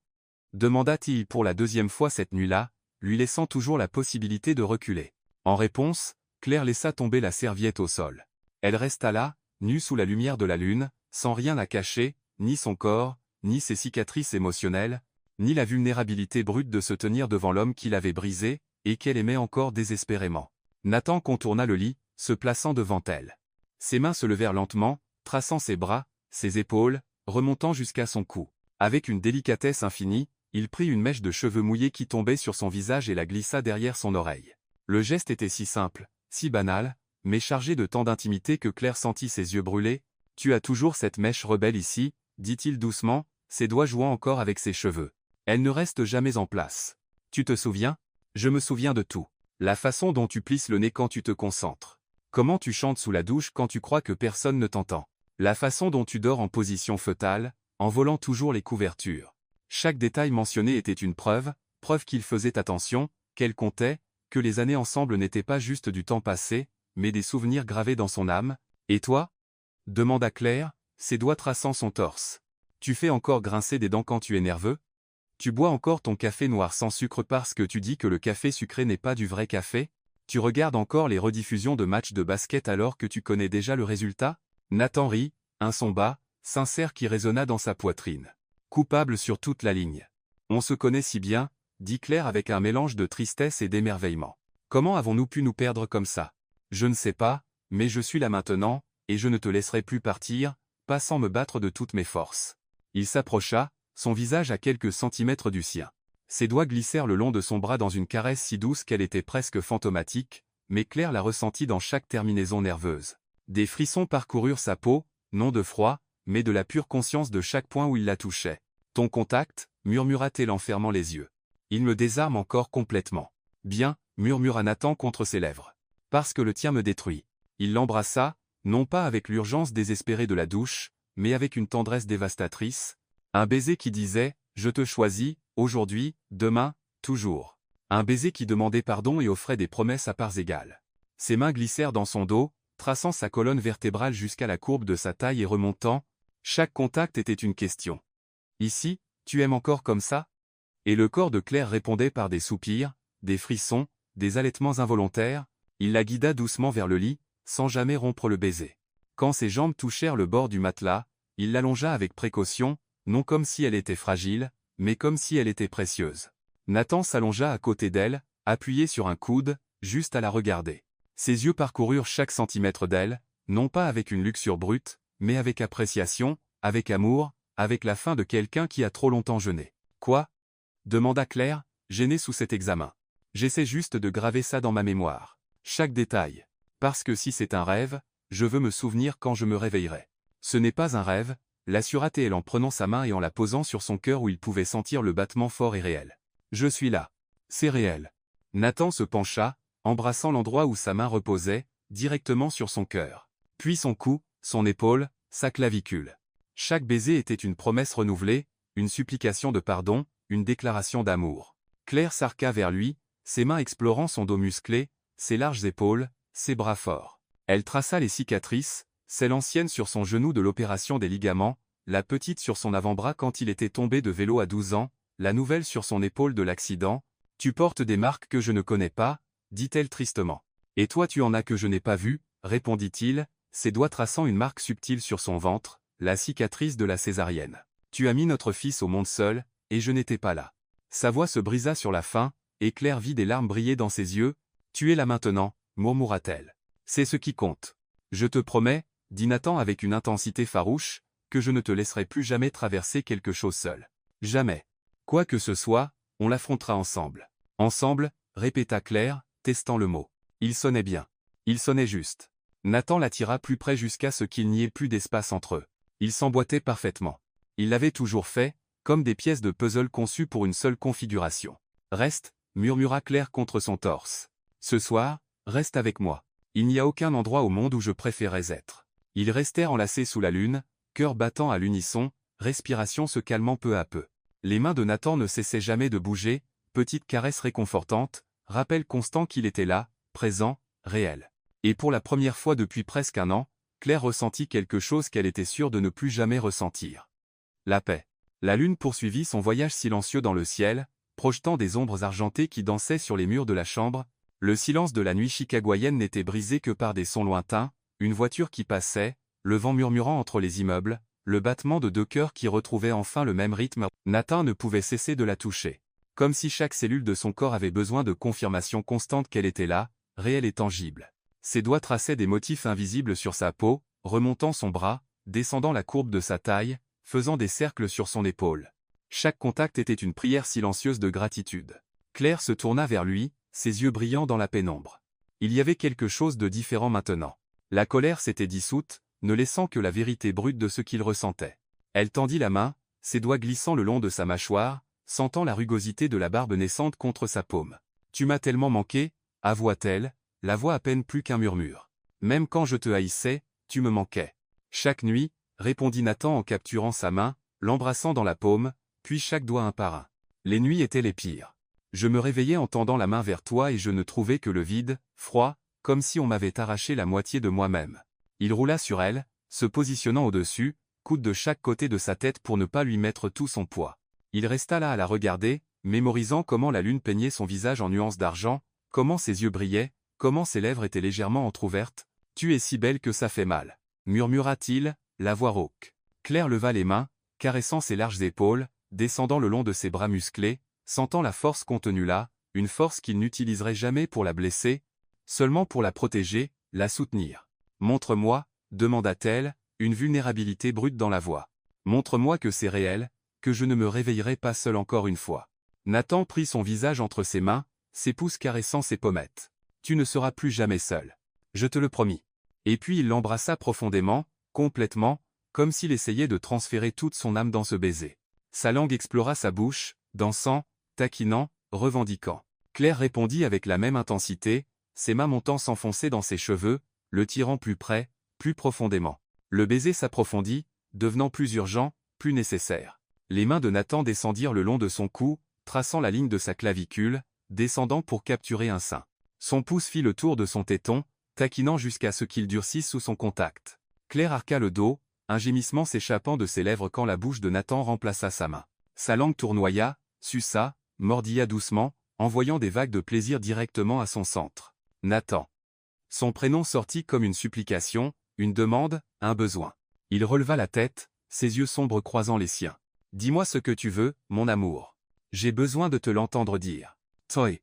demanda-t-il pour la deuxième fois cette nuit-là, lui laissant toujours la possibilité de reculer. En réponse, Claire laissa tomber la serviette au sol. Elle resta là, nue sous la lumière de la lune, sans rien à cacher, ni son corps, ni ses cicatrices émotionnelles, ni la vulnérabilité brute de se tenir devant l'homme qui l'avait brisée, et qu'elle aimait encore désespérément. Nathan contourna le lit, se plaçant devant elle. Ses mains se levèrent lentement, traçant ses bras, ses épaules, remontant jusqu'à son cou. Avec une délicatesse infinie, il prit une mèche de cheveux mouillés qui tombait sur son visage et la glissa derrière son oreille. Le geste était si simple, si banal, mais chargé de tant d'intimité que Claire sentit ses yeux brûler. « Tu as toujours cette mèche rebelle ici » dit-il doucement, ses doigts jouant encore avec ses cheveux. « Elle ne reste jamais en place. Tu te souviens ? Je me souviens de tout. La façon dont tu plisses le nez quand tu te concentres. Comment tu chantes sous la douche quand tu crois que personne ne t'entend. La façon dont tu dors en position fœtale, en volant toujours les couvertures. Chaque détail mentionné était une preuve qu'il faisait attention, qu'elle comptait, que les années ensemble n'étaient pas juste du temps passé, mais des souvenirs gravés dans son âme. Et toi ? Demanda Claire, ses doigts traçant son torse. Tu fais encore grincer des dents quand tu es nerveux ? Tu bois encore ton café noir sans sucre parce que tu dis que le café sucré n'est pas du vrai café ? Tu regardes encore les rediffusions de matchs de basket alors que tu connais déjà le résultat ? Nathan rit, un son bas, sincère qui résonna dans sa poitrine. Coupable sur toute la ligne. On se connaît si bien, dit Claire avec un mélange de tristesse et d'émerveillement. Comment avons-nous pu nous perdre comme ça ? Je ne sais pas, mais je suis là maintenant, et je ne te laisserai plus partir, pas sans me battre de toutes mes forces. Il s'approcha, son visage à quelques centimètres du sien. Ses doigts glissèrent le long de son bras dans une caresse si douce qu'elle était presque fantomatique, mais Claire la ressentit dans chaque terminaison nerveuse. Des frissons parcoururent sa peau, non de froid, mais de la pure conscience de chaque point où il la touchait. « Ton contact » murmura-t-elle en fermant les yeux. « Il me désarme encore complètement. »« Bien » murmura Nathan contre ses lèvres. « Parce que le tien me détruit. » Il l'embrassa, non pas avec l'urgence désespérée de la douche, mais avec une tendresse dévastatrice. Un baiser qui disait « Je te choisis, aujourd'hui, demain, toujours. » Un baiser qui demandait pardon et offrait des promesses à parts égales. Ses mains glissèrent dans son dos, traçant sa colonne vertébrale jusqu'à la courbe de sa taille et remontant. Chaque contact était une question. Ici, tu aimes encore comme ça? Et le corps de Claire répondait par des soupirs, des frissons, des halètements involontaires. Il la guida doucement vers le lit, sans jamais rompre le baiser. Quand ses jambes touchèrent le bord du matelas, il l'allongea avec précaution, non comme si elle était fragile, mais comme si elle était précieuse. Nathan s'allongea à côté d'elle, appuyé sur un coude, juste à la regarder. Ses yeux parcoururent chaque centimètre d'elle, non pas avec une luxure brute, mais avec appréciation, avec amour, avec la faim de quelqu'un qui a trop longtemps jeûné. « Quoi ?» demanda Claire, gênée sous cet examen. « J'essaie juste de graver ça dans ma mémoire. Chaque détail. Parce que si c'est un rêve, je veux me souvenir quand je me réveillerai. » « Ce n'est pas un rêve, » l'assura-t-elle en prenant sa main et en la posant sur son cœur où il pouvait sentir le battement fort et réel. « Je suis là. C'est réel. » Nathan se pencha, embrassant l'endroit où sa main reposait, directement sur son cœur. Puis son cou, son épaule, sa clavicule. Chaque baiser était une promesse renouvelée, une supplication de pardon, une déclaration d'amour. Claire s'arqua vers lui, ses mains explorant son dos musclé, ses larges épaules, ses bras forts. Elle traça les cicatrices, celle ancienne sur son genou de l'opération des ligaments, la petite sur son avant-bras quand il était tombé de vélo à 12 ans, la nouvelle sur son épaule de l'accident. « Tu portes des marques que je ne connais pas, » dit-elle tristement. « Et toi tu en as que je n'ai pas vues, » répondit-il, ses doigts traçant une marque subtile sur son ventre, la cicatrice de la césarienne. « Tu as mis notre fils au monde seul, et je n'étais pas là. » Sa voix se brisa sur la fin, et Claire vit des larmes briller dans ses yeux. « Tu es là maintenant, » murmura-t-elle. « C'est ce qui compte. Je te promets, » dit Nathan avec une intensité farouche, « que je ne te laisserai plus jamais traverser quelque chose seul. Jamais. Quoi que ce soit, on l'affrontera ensemble. » Ensemble, répéta Claire, testant le mot. Il sonnait bien. Il sonnait juste. Nathan l'attira plus près jusqu'à ce qu'il n'y ait plus d'espace entre eux. Ils s'emboîtaient parfaitement. Il l'avait toujours fait, comme des pièces de puzzle conçues pour une seule configuration. « Reste, » murmura Claire contre son torse. « Ce soir, reste avec moi. Il n'y a aucun endroit au monde où je préférais être. » Ils restèrent enlacés sous la lune, cœur battant à l'unisson, respiration se calmant peu à peu. Les mains de Nathan ne cessaient jamais de bouger, petite caresse réconfortante, rappel constant qu'il était là, présent, réel. Et pour la première fois depuis presque un an, Claire ressentit quelque chose qu'elle était sûre de ne plus jamais ressentir. La paix. La lune poursuivit son voyage silencieux dans le ciel, projetant des ombres argentées qui dansaient sur les murs de la chambre. Le silence de la nuit chicagoienne n'était brisé que par des sons lointains, une voiture qui passait, le vent murmurant entre les immeubles, le battement de deux cœurs qui retrouvaient enfin le même rythme. Nathan ne pouvait cesser de la toucher. Comme si chaque cellule de son corps avait besoin de confirmation constante qu'elle était là, réelle et tangible. Ses doigts traçaient des motifs invisibles sur sa peau, remontant son bras, descendant la courbe de sa taille, faisant des cercles sur son épaule. Chaque contact était une prière silencieuse de gratitude. Claire se tourna vers lui, ses yeux brillants dans la pénombre. Il y avait quelque chose de différent maintenant. La colère s'était dissoute, ne laissant que la vérité brute de ce qu'il ressentait. Elle tendit la main, ses doigts glissant le long de sa mâchoire, sentant la rugosité de la barbe naissante contre sa paume. « Tu m'as tellement manqué, » avoua-t-elle, la voix à peine plus qu'un murmure. « Même quand je te haïssais, tu me manquais. » Chaque nuit, répondit Nathan en capturant sa main, l'embrassant dans la paume, puis chaque doigt un par un. Les nuits étaient les pires. Je me réveillais en tendant la main vers toi et je ne trouvais que le vide, froid, comme si on m'avait arraché la moitié de moi-même. Il roula sur elle, se positionnant au-dessus, coude de chaque côté de sa tête pour ne pas lui mettre tout son poids. Il resta là à la regarder, mémorisant comment la lune peignait son visage en nuances d'argent, comment ses yeux brillaient, comment ses lèvres étaient légèrement entr'ouvertes. « Tu es si belle que ça fait mal », murmura-t-il, la voix rauque. Claire leva les mains, caressant ses larges épaules, descendant le long de ses bras musclés, sentant la force contenue là, une force qu'il n'utiliserait jamais pour la blesser, seulement pour la protéger, la soutenir. « Montre-moi, » demanda-t-elle, une vulnérabilité brute dans la voix. « Montre-moi que c'est réel, que je ne me réveillerai pas seul encore une fois. » Nathan prit son visage entre ses mains, ses pouces caressant ses pommettes. « Tu ne seras plus jamais seul. Je te le promis. » Et puis il l'embrassa profondément, complètement, comme s'il essayait de transférer toute son âme dans ce baiser. Sa langue explora sa bouche, dansant, taquinant, revendiquant. Claire répondit avec la même intensité, ses mains montant s'enfoncer dans ses cheveux, le tirant plus près, plus profondément. Le baiser s'approfondit, devenant plus urgent, plus nécessaire. Les mains de Nathan descendirent le long de son cou, traçant la ligne de sa clavicule, descendant pour capturer un sein. Son pouce fit le tour de son téton, taquinant jusqu'à ce qu'il durcisse sous son contact. Claire arqua le dos, un gémissement s'échappant de ses lèvres quand la bouche de Nathan remplaça sa main. Sa langue tournoya, suça, mordilla doucement, envoyant des vagues de plaisir directement à son centre. Nathan. Son prénom sortit comme une supplication, une demande, un besoin. Il releva la tête, ses yeux sombres croisant les siens. « Dis-moi ce que tu veux, mon amour. J'ai besoin de te l'entendre dire. Toi.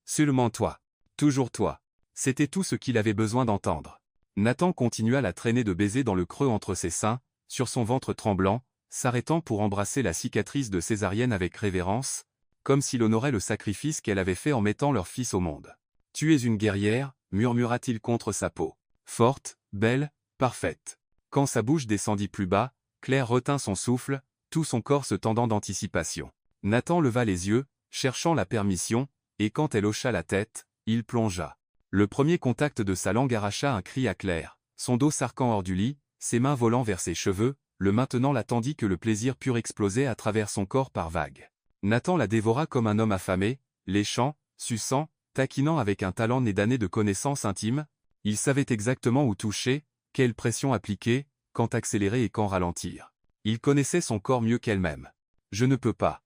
Seulement toi. Toujours toi. » C'était tout ce qu'il avait besoin d'entendre. Nathan continua la traîner de baisers dans le creux entre ses seins, sur son ventre tremblant, s'arrêtant pour embrasser la cicatrice de césarienne avec révérence, comme s'il honorait le sacrifice qu'elle avait fait en mettant leur fils au monde. « Tu es une guerrière, murmura-t-il contre sa peau. Forte, belle, parfaite. Quand sa bouche descendit plus bas, Claire retint son souffle, tout son corps se tendant d'anticipation. Nathan leva les yeux, cherchant la permission, et quand elle hocha la tête, il plongea. Le premier contact de sa langue arracha un cri à Claire, son dos s'arquant hors du lit, ses mains volant vers ses cheveux, le maintenant là tandis que le plaisir pur explosait à travers son corps par vagues. Nathan la dévora comme un homme affamé, léchant, suçant, taquinant avec un talent né d'années de connaissances intimes. Il savait exactement où toucher, quelle pression appliquer, quand accélérer et quand ralentir. Il connaissait son corps mieux qu'elle-même. « Je ne peux pas.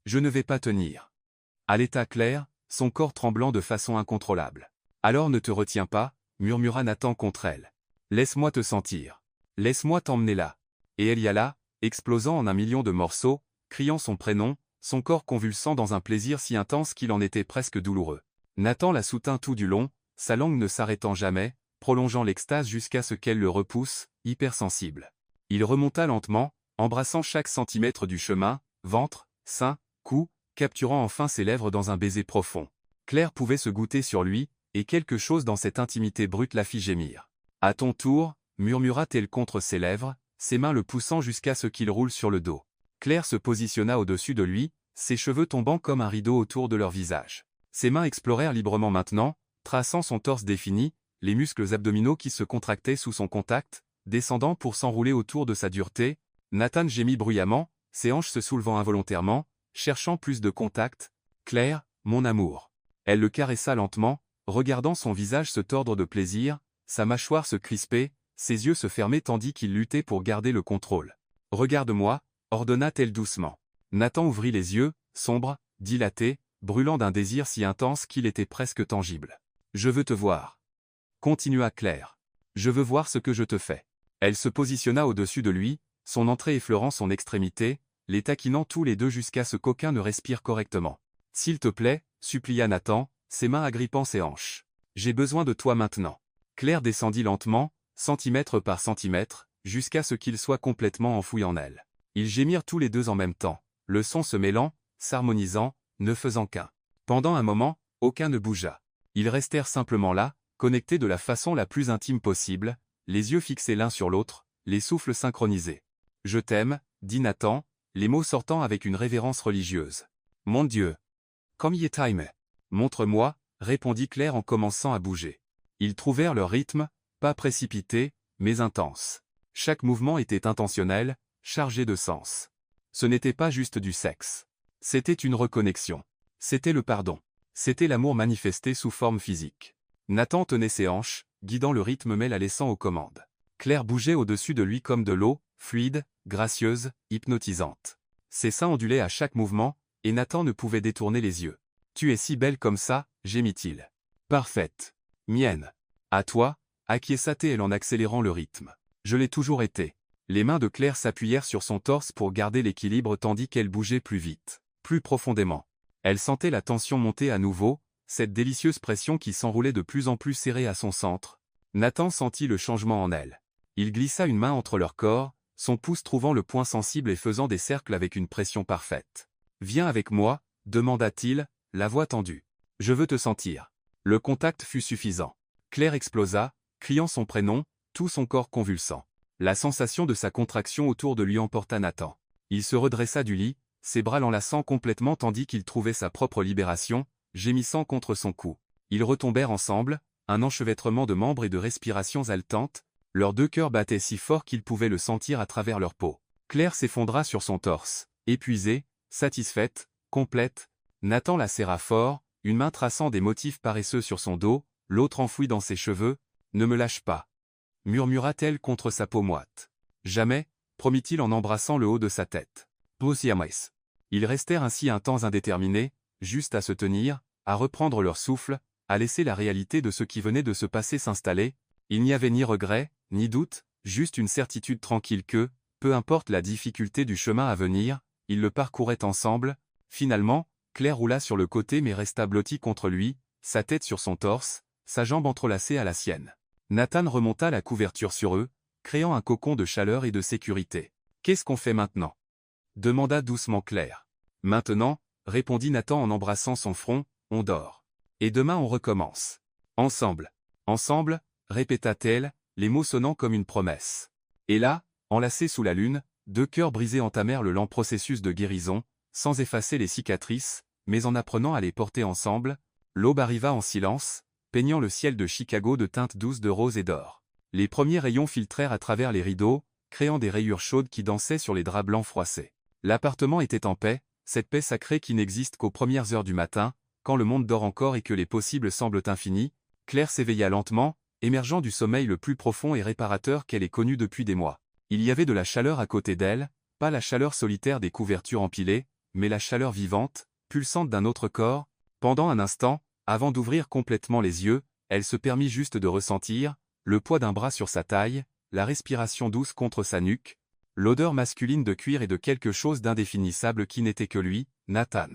Je ne vais pas tenir. » À l'état clair, son corps tremblant de façon incontrôlable. « Alors ne te retiens pas, » murmura Nathan contre elle. « Laisse-moi te sentir. Laisse-moi t'emmener là. » Et elle y alla, explosant en un million de morceaux, criant son prénom, son corps convulsant dans un plaisir si intense qu'il en était presque douloureux. Nathan la soutint tout du long, sa langue ne s'arrêtant jamais, prolongeant l'extase jusqu'à ce qu'elle le repousse, hypersensible. Il remonta lentement, embrassant chaque centimètre du chemin, ventre, sein, cou, capturant enfin ses lèvres dans un baiser profond. Claire pouvait se goûter sur lui, et quelque chose dans cette intimité brute la fit gémir. « À ton tour » murmura-t-elle contre ses lèvres, ses mains le poussant jusqu'à ce qu'il roule sur le dos. Claire se positionna au-dessus de lui, ses cheveux tombant comme un rideau autour de leur visage. Ses mains explorèrent librement maintenant, traçant son torse défini, les muscles abdominaux qui se contractaient sous son contact, descendant pour s'enrouler autour de sa dureté. Nathan gémit bruyamment, ses hanches se soulevant involontairement, cherchant plus de contact. « Claire, mon amour. » Elle le caressa lentement, regardant son visage se tordre de plaisir, sa mâchoire se crisper, ses yeux se fermer tandis qu'il luttait pour garder le contrôle. « Regarde-moi » ordonna-t-elle doucement. Nathan ouvrit les yeux, sombres, dilatés, brûlant d'un désir si intense qu'il était presque tangible. « Je veux te voir. » Continua Claire. « Je veux voir ce que je te fais. » Elle se positionna au-dessus de lui, son entrée effleurant son extrémité, les taquinant tous les deux jusqu'à ce qu'aucun ne respire correctement. « S'il te plaît, » supplia Nathan, ses mains agrippant ses hanches. « J'ai besoin de toi maintenant. » Claire descendit lentement, centimètre par centimètre, jusqu'à ce qu'il soit complètement enfoui en elle. Ils gémirent tous les deux en même temps, le son se mêlant, s'harmonisant, ne faisant qu'un. Pendant un moment, aucun ne bougea. Ils restèrent simplement là, connectés de la façon la plus intime possible, les yeux fixés l'un sur l'autre, les souffles synchronisés. « Je t'aime » dit Nathan, les mots sortant avec une révérence religieuse. « Mon Dieu. Comme y est time. Montre-moi » répondit Claire en commençant à bouger. Ils trouvèrent leur rythme, pas précipité, mais intense. Chaque mouvement était intentionnel, chargé de sens. Ce n'était pas juste du sexe. C'était une reconnexion. C'était le pardon. C'était l'amour manifesté sous forme physique. Nathan tenait ses hanches, guidant le rythme mais la laissant aux commandes. Claire bougeait au-dessus de lui comme de l'eau, fluide, gracieuse, hypnotisante. Ses seins ondulaient à chaque mouvement, et Nathan ne pouvait détourner les yeux. « Tu es si belle comme ça » gémit-il. « Parfaite. Mienne. À toi » acquiesça-t-elle en accélérant le rythme. « Je l'ai toujours été. » Les mains de Claire s'appuyèrent sur son torse pour garder l'équilibre tandis qu'elle bougeait plus vite, plus profondément. Elle sentait la tension monter à nouveau, cette délicieuse pression qui s'enroulait de plus en plus serrée à son centre. Nathan sentit le changement en elle. Il glissa une main entre leurs corps, son pouce trouvant le point sensible et faisant des cercles avec une pression parfaite. « Viens avec moi » demanda-t-il, la voix tendue. « Je veux te sentir. » Le contact fut suffisant. Claire explosa, criant son prénom, tout son corps convulsant. La sensation de sa contraction autour de lui emporta Nathan. Il se redressa du lit, ses bras l'enlaçant complètement tandis qu'il trouvait sa propre libération, gémissant contre son cou. Ils retombèrent ensemble, un enchevêtrement de membres et de respirations haletantes, leurs deux cœurs battaient si fort qu'ils pouvaient le sentir à travers leur peau. Claire s'effondra sur son torse, épuisée, satisfaite, complète. Nathan la serra fort, une main traçant des motifs paresseux sur son dos, l'autre enfouie dans ses cheveux. « Ne me lâche pas » murmura-t-elle contre sa peau moite. « Jamais » promit-il en embrassant le haut de sa tête. Posiamais. Ils restèrent ainsi un temps indéterminé, juste à se tenir, à reprendre leur souffle, à laisser la réalité de ce qui venait de se passer s'installer. Il n'y avait ni regret, ni doute, juste une certitude tranquille que, peu importe la difficulté du chemin à venir, ils le parcouraient ensemble. Finalement, Claire roula sur le côté mais resta blottie contre lui, sa tête sur son torse, sa jambe entrelacée à la sienne. Nathan remonta la couverture sur eux, créant un cocon de chaleur et de sécurité. « Qu'est-ce qu'on fait maintenant » demanda doucement Claire. « Maintenant, » répondit Nathan en embrassant son front, « on dort. Et demain on recommence. Ensemble. Ensemble, répéta-t-elle, les mots sonnant comme une promesse. Et là, enlacés sous la lune, deux cœurs brisés entamèrent le lent processus de guérison, sans effacer les cicatrices, mais en apprenant à les porter ensemble. L'aube arriva en silence, peignant le ciel de Chicago de teintes douces de rose et d'or. Les premiers rayons filtrèrent à travers les rideaux, créant des rayures chaudes qui dansaient sur les draps blancs froissés. L'appartement était en paix, cette paix sacrée qui n'existe qu'aux premières heures du matin, quand le monde dort encore et que les possibles semblent infinis. Claire s'éveilla lentement, émergeant du sommeil le plus profond et réparateur qu'elle ait connu depuis des mois. Il y avait de la chaleur à côté d'elle, pas la chaleur solitaire des couvertures empilées, mais la chaleur vivante, pulsante d'un autre corps. Pendant un instant, avant d'ouvrir complètement les yeux, elle se permit juste de ressentir le poids d'un bras sur sa taille, la respiration douce contre sa nuque, l'odeur masculine de cuir et de quelque chose d'indéfinissable qui n'était que lui, Nathan.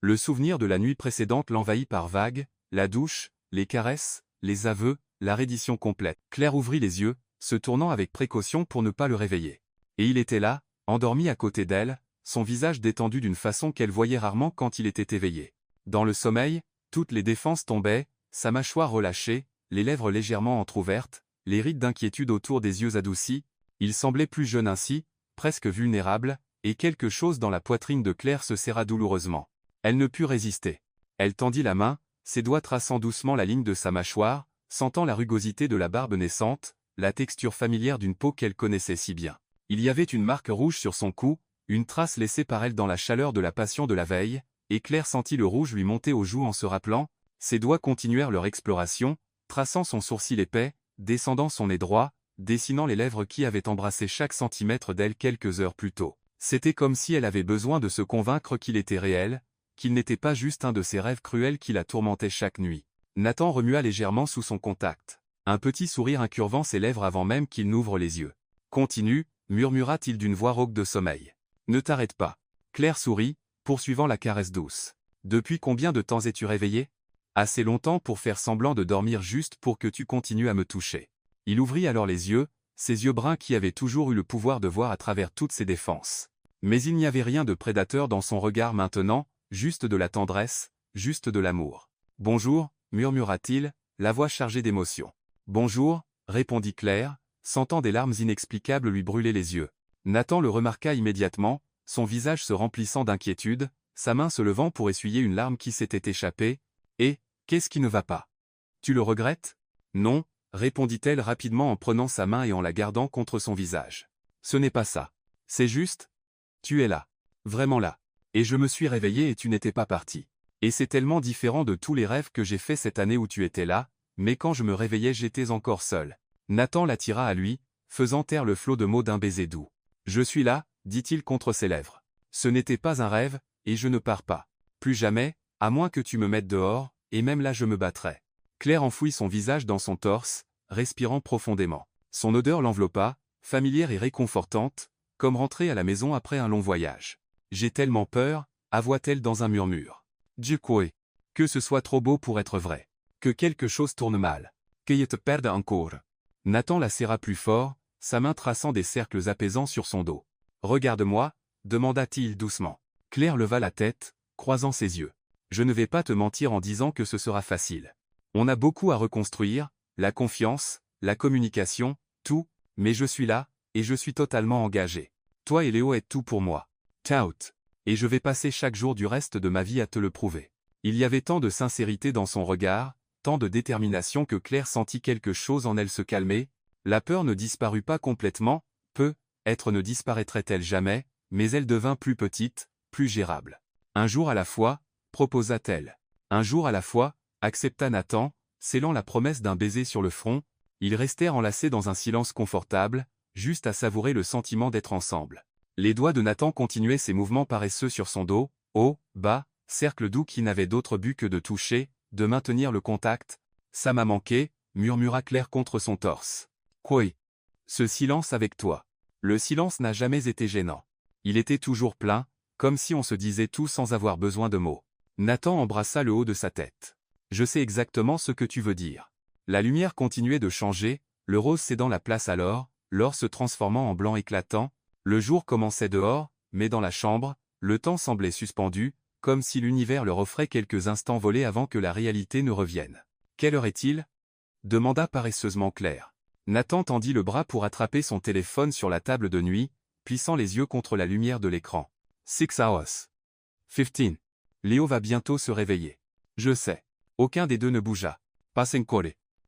Le souvenir de la nuit précédente l'envahit par vagues, la douche, les caresses, les aveux, la reddition complète. Claire ouvrit les yeux, se tournant avec précaution pour ne pas le réveiller. Et il était là, endormi à côté d'elle, son visage détendu d'une façon qu'elle voyait rarement quand il était éveillé. Dans le sommeil, toutes les défenses tombaient, sa mâchoire relâchée, les lèvres légèrement entr'ouvertes, les rides d'inquiétude autour des yeux adoucis. Il semblait plus jeune ainsi, presque vulnérable, et quelque chose dans la poitrine de Claire se serra douloureusement. Elle ne put résister. Elle tendit la main, ses doigts traçant doucement la ligne de sa mâchoire, sentant la rugosité de la barbe naissante, la texture familière d'une peau qu'elle connaissait si bien. Il y avait une marque rouge sur son cou, une trace laissée par elle dans la chaleur de la passion de la veille, et Claire sentit le rouge lui monter aux joues en se rappelant. Ses doigts continuèrent leur exploration, traçant son sourcil épais, descendant son nez droit, dessinant les lèvres qui avaient embrassé chaque centimètre d'elle quelques heures plus tôt. C'était comme si elle avait besoin de se convaincre qu'il était réel, qu'il n'était pas juste un de ces rêves cruels qui la tourmentaient chaque nuit. Nathan remua légèrement sous son contact. Un petit sourire incurvant ses lèvres avant même qu'il n'ouvre les yeux. « Continue » murmura-t-il d'une voix rauque de sommeil. « Ne t'arrête pas. » Claire sourit, poursuivant la caresse douce. « Depuis combien de temps es-tu réveillé ?»« Assez longtemps pour faire semblant de dormir juste pour que tu continues à me toucher. » Il ouvrit alors les yeux, ses yeux bruns qui avaient toujours eu le pouvoir de voir à travers toutes ses défenses. Mais il n'y avait rien de prédateur dans son regard maintenant, juste de la tendresse, juste de l'amour. « Bonjour » murmura-t-il, la voix chargée d'émotion. « Bonjour » répondit Claire, sentant des larmes inexplicables lui brûler les yeux. Nathan le remarqua immédiatement, son visage se remplissant d'inquiétude, sa main se levant pour essuyer une larme qui s'était échappée. « Et, qu'est-ce qui ne va pas? Tu le regrettes ?»« Non » répondit-elle rapidement en prenant sa main et en la gardant contre son visage. « Ce n'est pas ça. C'est juste. Tu es là. Vraiment là. Et je me suis réveillé et tu n'étais pas parti. Et c'est tellement différent de tous les rêves que j'ai faits cette année où tu étais là, mais quand je me réveillais j'étais encore seul. » Nathan l'attira à lui, faisant taire le flot de mots d'un baiser doux. « Je suis là, » dit-il contre ses lèvres. « Ce n'était pas un rêve, et je ne pars pas. Plus jamais, à moins que tu me mettes dehors, et même là je me battrai. » Claire enfouit son visage dans son torse, respirant profondément. Son odeur l'enveloppa, familière et réconfortante, comme rentrer à la maison après un long voyage. « J'ai tellement peur » avoua-t-elle dans un murmure. « Dieu coué. Que ce soit trop beau pour être vrai. Que quelque chose tourne mal. Qu'il te perde encore. » Nathan la serra plus fort, sa main traçant des cercles apaisants sur son dos. « Regarde-moi » demanda-t-il doucement. Claire leva la tête, croisant ses yeux. « Je ne vais pas te mentir en disant que ce sera facile. On a beaucoup à reconstruire, la confiance, la communication, tout, mais je suis là, et je suis totalement engagé. Toi et Léo êtes tout pour moi. Tout. Et je vais passer chaque jour du reste de ma vie à te le prouver. » Il y avait tant de sincérité dans son regard, tant de détermination que Claire sentit quelque chose en elle se calmer. La peur ne disparut pas complètement, peut-être ne disparaîtrait-elle jamais, mais elle devint plus petite, plus gérable. « Un jour à la fois » proposa-t-elle. Un jour à la fois, accepta Nathan, scellant la promesse d'un baiser sur le front. Ils restèrent enlacés dans un silence confortable, juste à savourer le sentiment d'être ensemble. Les doigts de Nathan continuaient ses mouvements paresseux sur son dos, haut, bas, cercle doux qui n'avait d'autre but que de toucher, de maintenir le contact. « Ça m'a manqué », murmura Claire contre son torse. « Quoi ? Ce silence avec toi. » Le silence n'a jamais été gênant. Il était toujours plein, comme si on se disait tout sans avoir besoin de mots. Nathan embrassa le haut de sa tête. « Je sais exactement ce que tu veux dire. » La lumière continuait de changer, le rose cédant la place à l'or se transformant en blanc éclatant. Le jour commençait dehors, mais dans la chambre, le temps semblait suspendu, comme si l'univers leur offrait quelques instants volés avant que la réalité ne revienne. « Quelle heure est-il » demanda paresseusement Claire. Nathan tendit le bras pour attraper son téléphone sur la table de nuit, plissant les yeux contre la lumière de l'écran. « 6 hours. 15. Léo va bientôt se réveiller. » « Je sais. » Aucun des deux ne bougea. « Pas encore. »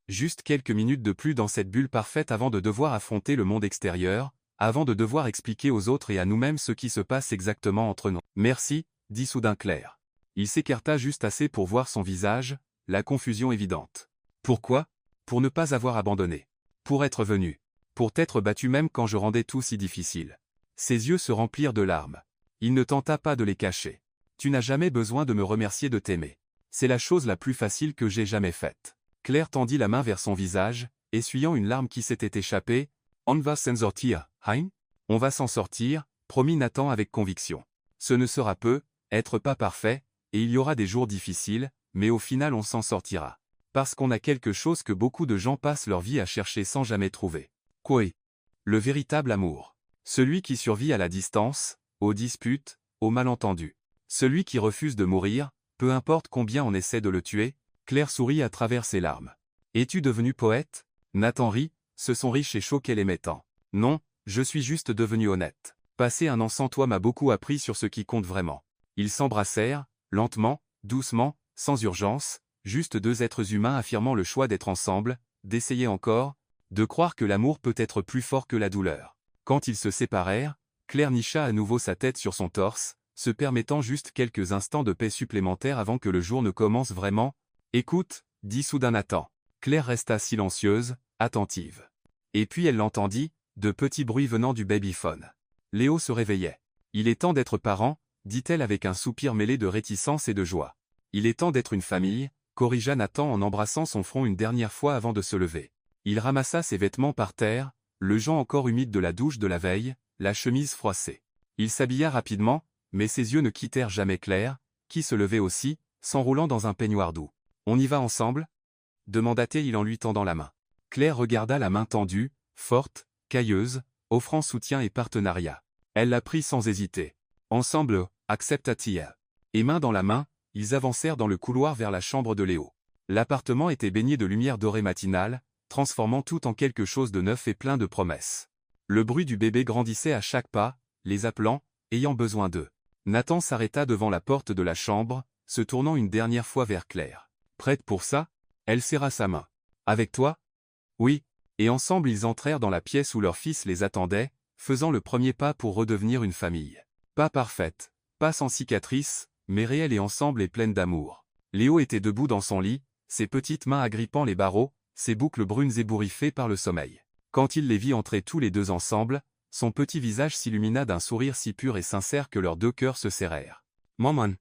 Juste quelques minutes de plus dans cette bulle parfaite avant de devoir affronter le monde extérieur, avant de devoir expliquer aux autres et à nous-mêmes ce qui se passe exactement entre nous. « Merci », dit soudain Claire. Il s'écarta juste assez pour voir son visage, la confusion évidente. Pourquoi ? Pour ne pas avoir abandonné. Pour être venu. Pour t'être battu même quand je rendais tout si difficile. Ses yeux se remplirent de larmes. Il ne tenta pas de les cacher. Tu n'as jamais besoin de me remercier de t'aimer. C'est la chose la plus facile que j'ai jamais faite. Claire tendit la main vers son visage, essuyant une larme qui s'était échappée. On va s'en sortir, hein ? On va s'en sortir, promit Nathan avec conviction. Ce ne sera peu, être pas parfait, et il y aura des jours difficiles, mais au final on s'en sortira. Parce qu'on a quelque chose que beaucoup de gens passent leur vie à chercher sans jamais trouver. Quoi ? Le véritable amour. Celui qui survit à la distance, aux disputes, aux malentendus. Celui qui refuse de mourir, peu importe combien on essaie de le tuer. Claire sourit à travers ses larmes. Es-tu devenu poète ? Nathan rit, ce son riche et chaud qu'elle aimait tant. Non, je suis juste devenu honnête. Passer un an sans toi m'a beaucoup appris sur ce qui compte vraiment. Ils s'embrassèrent, lentement, doucement, sans urgence, juste deux êtres humains affirmant le choix d'être ensemble, d'essayer encore, de croire que l'amour peut être plus fort que la douleur. Quand ils se séparèrent, Claire nicha à nouveau sa tête sur son torse, se permettant juste quelques instants de paix supplémentaires avant que le jour ne commence vraiment. « Écoute », dit soudain Nathan. Claire resta silencieuse, attentive. Et puis elle l'entendit, de petits bruits venant du babyphone. Léo se réveillait. « Il est temps d'être parent », dit-elle avec un soupir mêlé de réticence et de joie. « Il est temps d'être une famille », corrigea Nathan en embrassant son front une dernière fois avant de se lever. Il ramassa ses vêtements par terre, le jonc encore humide de la douche de la veille, la chemise froissée. Il s'habilla rapidement, mais ses yeux ne quittèrent jamais Claire, qui se levait aussi, s'enroulant dans un peignoir doux. « On y va ensemble » demanda-t-il en lui tendant la main. Claire regarda la main tendue, forte, cailleuse, offrant soutien et partenariat. Elle la prit sans hésiter. Ensemble, accepta-t-il. Et main dans la main, ils avancèrent dans le couloir vers la chambre de Léo. L'appartement était baigné de lumière dorée matinale, transformant tout en quelque chose de neuf et plein de promesses. Le bruit du bébé grandissait à chaque pas, les appelant, ayant besoin d'eux. Nathan s'arrêta devant la porte de la chambre, se tournant une dernière fois vers Claire. « Prête pour ça ?» Elle serra sa main. « Avec toi ?» « Oui. » Et ensemble ils entrèrent dans la pièce où leur fils les attendait, faisant le premier pas pour redevenir une famille. Pas parfaite, pas sans cicatrices, mais réelle et ensemble et pleine d'amour. Léo était debout dans son lit, ses petites mains agrippant les barreaux, ses boucles brunes ébouriffées par le sommeil. Quand il les vit entrer tous les deux ensemble, son petit visage s'illumina d'un sourire si pur et sincère que leurs deux cœurs se serrèrent. « Maman.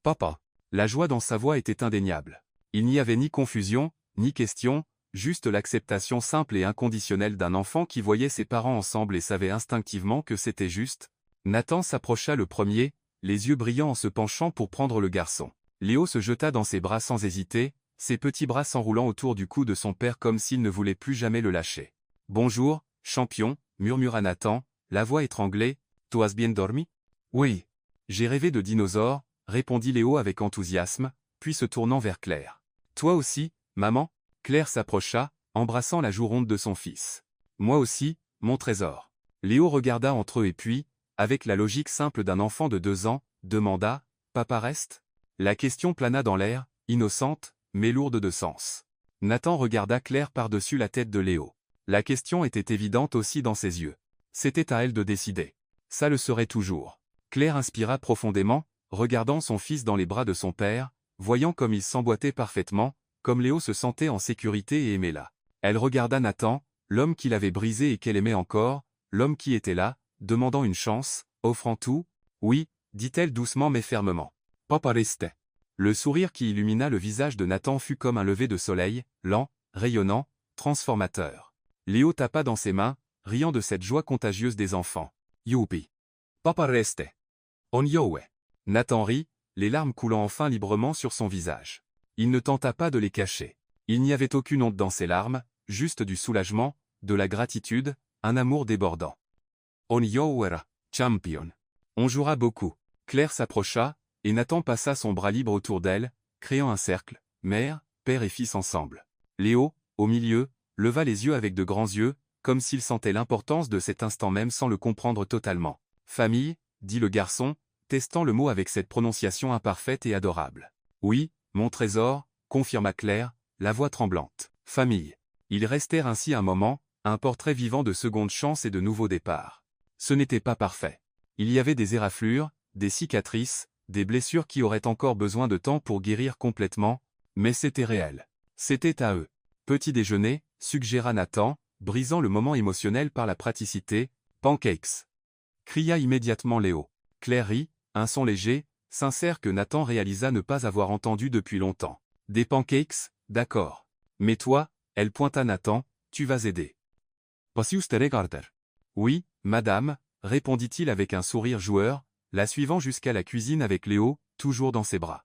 Papa. » La joie dans sa voix était indéniable. Il n'y avait ni confusion, ni question, juste l'acceptation simple et inconditionnelle d'un enfant qui voyait ses parents ensemble et savait instinctivement que c'était juste. Nathan s'approcha le premier, les yeux brillants en se penchant pour prendre le garçon. Léo se jeta dans ses bras sans hésiter, ses petits bras s'enroulant autour du cou de son père comme s'il ne voulait plus jamais le lâcher. « Bonjour, champion », murmura Nathan, la voix étranglée. « Tu as bien dormi ?» ?»« Oui. J'ai rêvé de dinosaures », répondit Léo avec enthousiasme, puis se tournant vers Claire. « Toi aussi, maman ?» Claire s'approcha, embrassant la joue ronde de son fils. « Moi aussi, mon trésor. » Léo regarda entre eux et puis, avec la logique simple d'un enfant de 2 ans, demanda « Papa reste ?» La question plana dans l'air, innocente, mais lourde de sens. Nathan regarda Claire par-dessus la tête de Léo. La question était évidente aussi dans ses yeux. C'était à elle de décider. Ça le serait toujours. Claire inspira profondément, regardant son fils dans les bras de son père, voyant comme il s'emboîtait parfaitement, comme Léo se sentait en sécurité et aimait là. Elle regarda Nathan, l'homme qui l'avait brisé et qu'elle aimait encore, l'homme qui était là, demandant une chance, offrant tout. Oui, dit-elle doucement mais fermement. Papa restait. Le sourire qui illumina le visage de Nathan fut comme un lever de soleil, lent, rayonnant, transformateur. Léo tapa dans ses mains, riant de cette joie contagieuse des enfants. Youpi. Papa restait. On yowe. Nathan rit, les larmes coulant enfin librement sur son visage. Il ne tenta pas de les cacher. Il n'y avait aucune honte dans ses larmes, juste du soulagement, de la gratitude, un amour débordant. On yowera, champion. On jouera beaucoup. Claire s'approcha, et Nathan passa son bras libre autour d'elle, créant un cercle, mère, père et fils ensemble. Léo, au milieu, leva les yeux avec de grands yeux, comme s'il sentait l'importance de cet instant même sans le comprendre totalement. Famille, dit le garçon, testant le mot avec cette prononciation imparfaite et adorable. Oui, mon trésor, confirma Claire, la voix tremblante. Famille. Ils restèrent ainsi un moment, un portrait vivant de seconde chance et de nouveau départ. Ce n'était pas parfait. Il y avait des éraflures, des cicatrices, des blessures qui auraient encore besoin de temps pour guérir complètement, mais c'était réel. C'était à eux. Petit déjeuner, suggéra Nathan, brisant le moment émotionnel par la praticité. Pancakes. Cria immédiatement Léo. Claire rit, un son léger, sincère que Nathan réalisa ne pas avoir entendu depuis longtemps. Des pancakes, d'accord. Mais toi, elle pointa Nathan, tu vas aider. Oui, madame, répondit-il avec un sourire joueur, la suivant jusqu'à la cuisine avec Léo, toujours dans ses bras.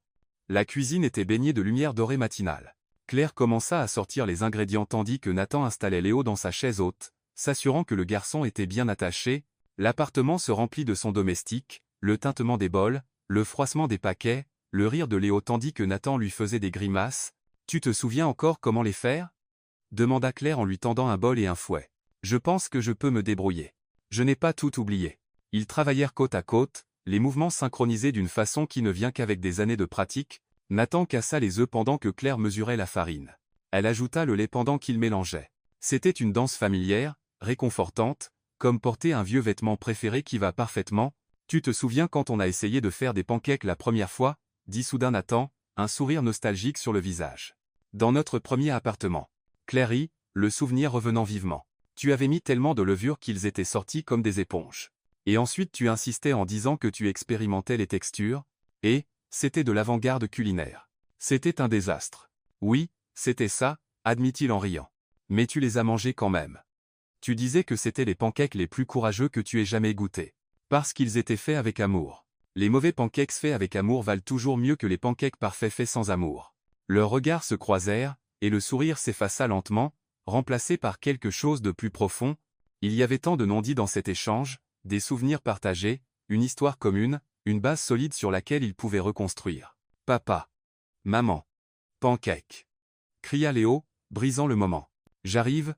La cuisine était baignée de lumière dorée matinale. Claire commença à sortir les ingrédients tandis que Nathan installait Léo dans sa chaise haute, s'assurant que le garçon était bien attaché. L'appartement se remplit de sons domestiques, le tintement des bols, le froissement des paquets, le rire de Léo tandis que Nathan lui faisait des grimaces. « Tu te souviens encore comment les faire » demanda Claire en lui tendant un bol et un fouet. « Je pense que je peux me débrouiller. Je n'ai pas tout oublié. » Ils travaillèrent côte à côte, les mouvements synchronisés d'une façon qui ne vient qu'avec des années de pratique. Nathan cassa les œufs pendant que Claire mesurait la farine. Elle ajouta le lait pendant qu'ils mélangeaient. C'était une danse familière, réconfortante, comme porter un vieux vêtement préféré qui va parfaitement. « Tu te souviens quand on a essayé de faire des pancakes la première fois » dit soudain Nathan, un sourire nostalgique sur le visage. « Dans notre premier appartement. » Claire rit, le souvenir revenant vivement. « Tu avais mis tellement de levure qu'ils étaient sortis comme des éponges. Et ensuite tu insistais en disant que tu expérimentais les textures, et, c'était de l'avant-garde culinaire. C'était un désastre. Oui, c'était ça, admit-il en riant. Mais tu les as mangés quand même. Tu disais que c'étaient les pancakes les plus courageux que tu aies jamais goûtés. Parce qu'ils étaient faits avec amour. Les mauvais pancakes faits avec amour valent toujours mieux que les pancakes parfaits faits sans amour. Leurs regards se croisèrent, et le sourire s'effaça lentement, remplacé par quelque chose de plus profond. Il y avait tant de non-dits dans cet échange, des souvenirs partagés, une histoire commune, une base solide sur laquelle ils pouvaient reconstruire. Papa. Maman. Pancake. Cria Léo, brisant le moment. J'arrive,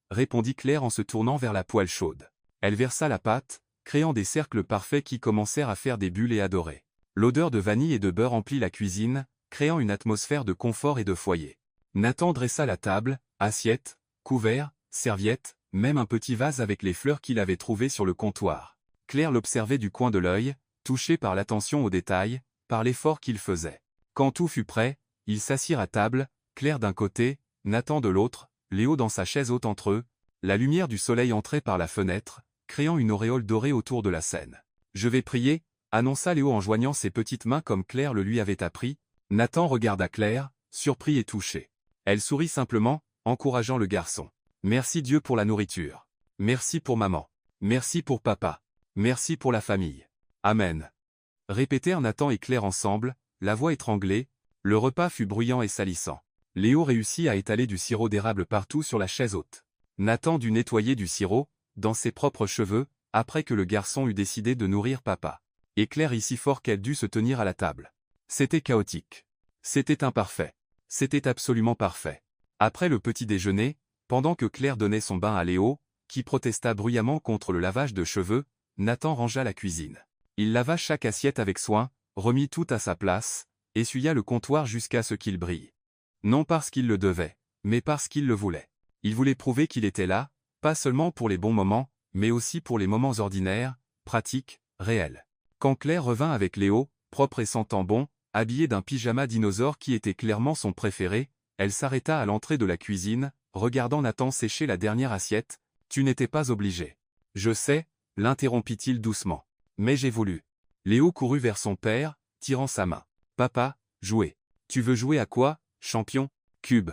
répondit Claire en se tournant vers la poêle chaude. Elle versa la pâte, créant des cercles parfaits qui commencèrent à faire des bulles et à dorer. L'odeur de vanille et de beurre emplit la cuisine, créant une atmosphère de confort et de foyer. Nathan dressa la table, assiettes, couverts, serviettes, même un petit vase avec les fleurs qu'il avait trouvées sur le comptoir. Claire l'observait du coin de l'œil, touchée par l'attention aux détails, par l'effort qu'il faisait. Quand tout fut prêt, ils s'assirent à table, Claire d'un côté, Nathan de l'autre, Léo dans sa chaise haute entre eux. La lumière du soleil entrait par la fenêtre, créant une auréole dorée autour de la scène. « Je vais prier » annonça Léo en joignant ses petites mains comme Claire le lui avait appris. Nathan regarda Claire, surpris et touché. Elle sourit simplement, encourageant le garçon. « Merci Dieu pour la nourriture. Merci pour maman. Merci pour papa. Merci pour la famille. Amen. » Répétèrent Nathan et Claire ensemble, la voix étranglée. Le repas fut bruyant et salissant. Léo réussit à étaler du sirop d'érable partout sur la chaise haute. Nathan dut nettoyer du sirop, dans ses propres cheveux, après que le garçon eut décidé de nourrir papa. Et Claire rit si fort qu'elle dut se tenir à la table. C'était chaotique. C'était imparfait. C'était absolument parfait. Après le petit déjeuner, pendant que Claire donnait son bain à Léo, qui protesta bruyamment contre le lavage de cheveux, Nathan rangea la cuisine. Il lava chaque assiette avec soin, remit tout à sa place, essuya le comptoir jusqu'à ce qu'il brille. Non parce qu'il le devait, mais parce qu'il le voulait. Il voulait prouver qu'il était là, pas seulement pour les bons moments, mais aussi pour les moments ordinaires, pratiques, réels. Quand Claire revint avec Léo, propre et sentant bon, habillée d'un pyjama dinosaure qui était clairement son préféré, elle s'arrêta à l'entrée de la cuisine, regardant Nathan sécher la dernière assiette. « Tu n'étais pas obligé. »« Je sais, » l'interrompit-il doucement. « Mais j'ai voulu. » Léo courut vers son père, tirant sa main. « Papa, jouer. »« Tu veux jouer à quoi, champion ?»« Cube. »«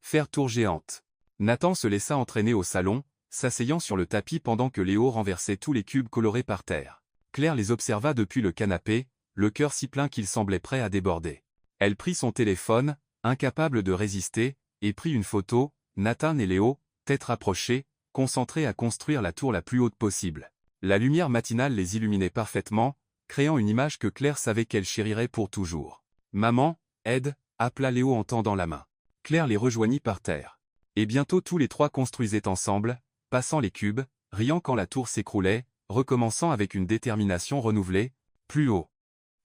Faire tour géante. » Nathan se laissa entraîner au salon, s'asseyant sur le tapis pendant que Léo renversait tous les cubes colorés par terre. Claire les observa depuis le canapé, le cœur si plein qu'il semblait prêt à déborder. Elle prit son téléphone, incapable de résister, et prit une photo, Nathan et Léo, tête rapprochée, concentrés à construire la tour la plus haute possible. La lumière matinale les illuminait parfaitement, créant une image que Claire savait qu'elle chérirait pour toujours. « Maman, aide !» appela Léo en tendant la main. Claire les rejoignit par terre. Et bientôt tous les trois construisaient ensemble, passant les cubes, riant quand la tour s'écroulait, recommençant avec une détermination renouvelée. « Plus haut !»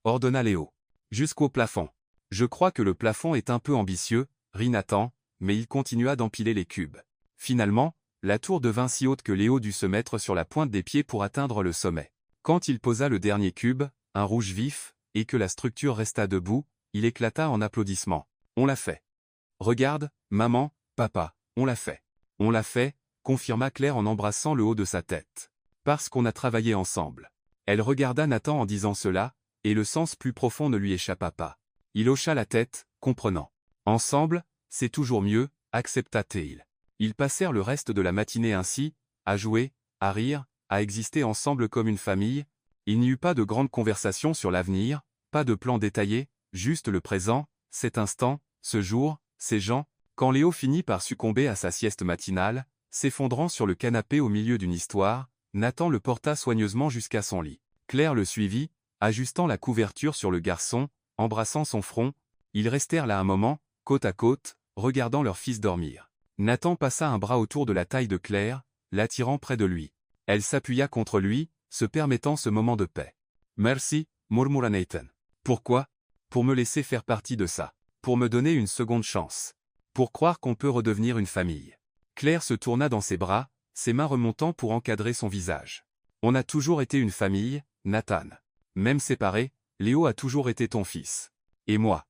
ordonna Léo. « Jusqu'au plafond. »« Je crois que le plafond est un peu ambitieux, » rit Nathan, mais il continua d'empiler les cubes. Finalement, la tour devint si haute que Léo dut se mettre sur la pointe des pieds pour atteindre le sommet. Quand il posa le dernier cube, un rouge vif, et que la structure resta debout, il éclata en applaudissements. « On l'a fait. »« Regarde, maman, papa, on l'a fait. »« On l'a fait, » confirma Claire en embrassant le haut de sa tête. « Parce qu'on a travaillé ensemble. » Elle regarda Nathan en disant cela, et le sens plus profond ne lui échappa pas. Il hocha la tête, comprenant. « Ensemble, c'est toujours mieux, » accepta-t-il. Ils passèrent le reste de la matinée ainsi, à jouer, à rire, à exister ensemble comme une famille. Il n'y eut pas de grandes conversations sur l'avenir, pas de plans détaillés, juste le présent, cet instant, ce jour, ces gens. Quand Léo finit par succomber à sa sieste matinale, s'effondrant sur le canapé au milieu d'une histoire, Nathan le porta soigneusement jusqu'à son lit. Claire le suivit, ajustant la couverture sur le garçon, embrassant son front. Ils restèrent là un moment, côte à côte, regardant leur fils dormir. Nathan passa un bras autour de la taille de Claire, l'attirant près de lui. Elle s'appuya contre lui, se permettant ce moment de paix. « Merci, » murmura Nathan. « Pourquoi ? Pour me laisser faire partie de ça. Pour me donner une seconde chance. Pour croire qu'on peut redevenir une famille. » Claire se tourna dans ses bras, ses mains remontant pour encadrer son visage. « On a toujours été une famille, Nathan. Même séparés, Léo a toujours été ton fils. Et moi.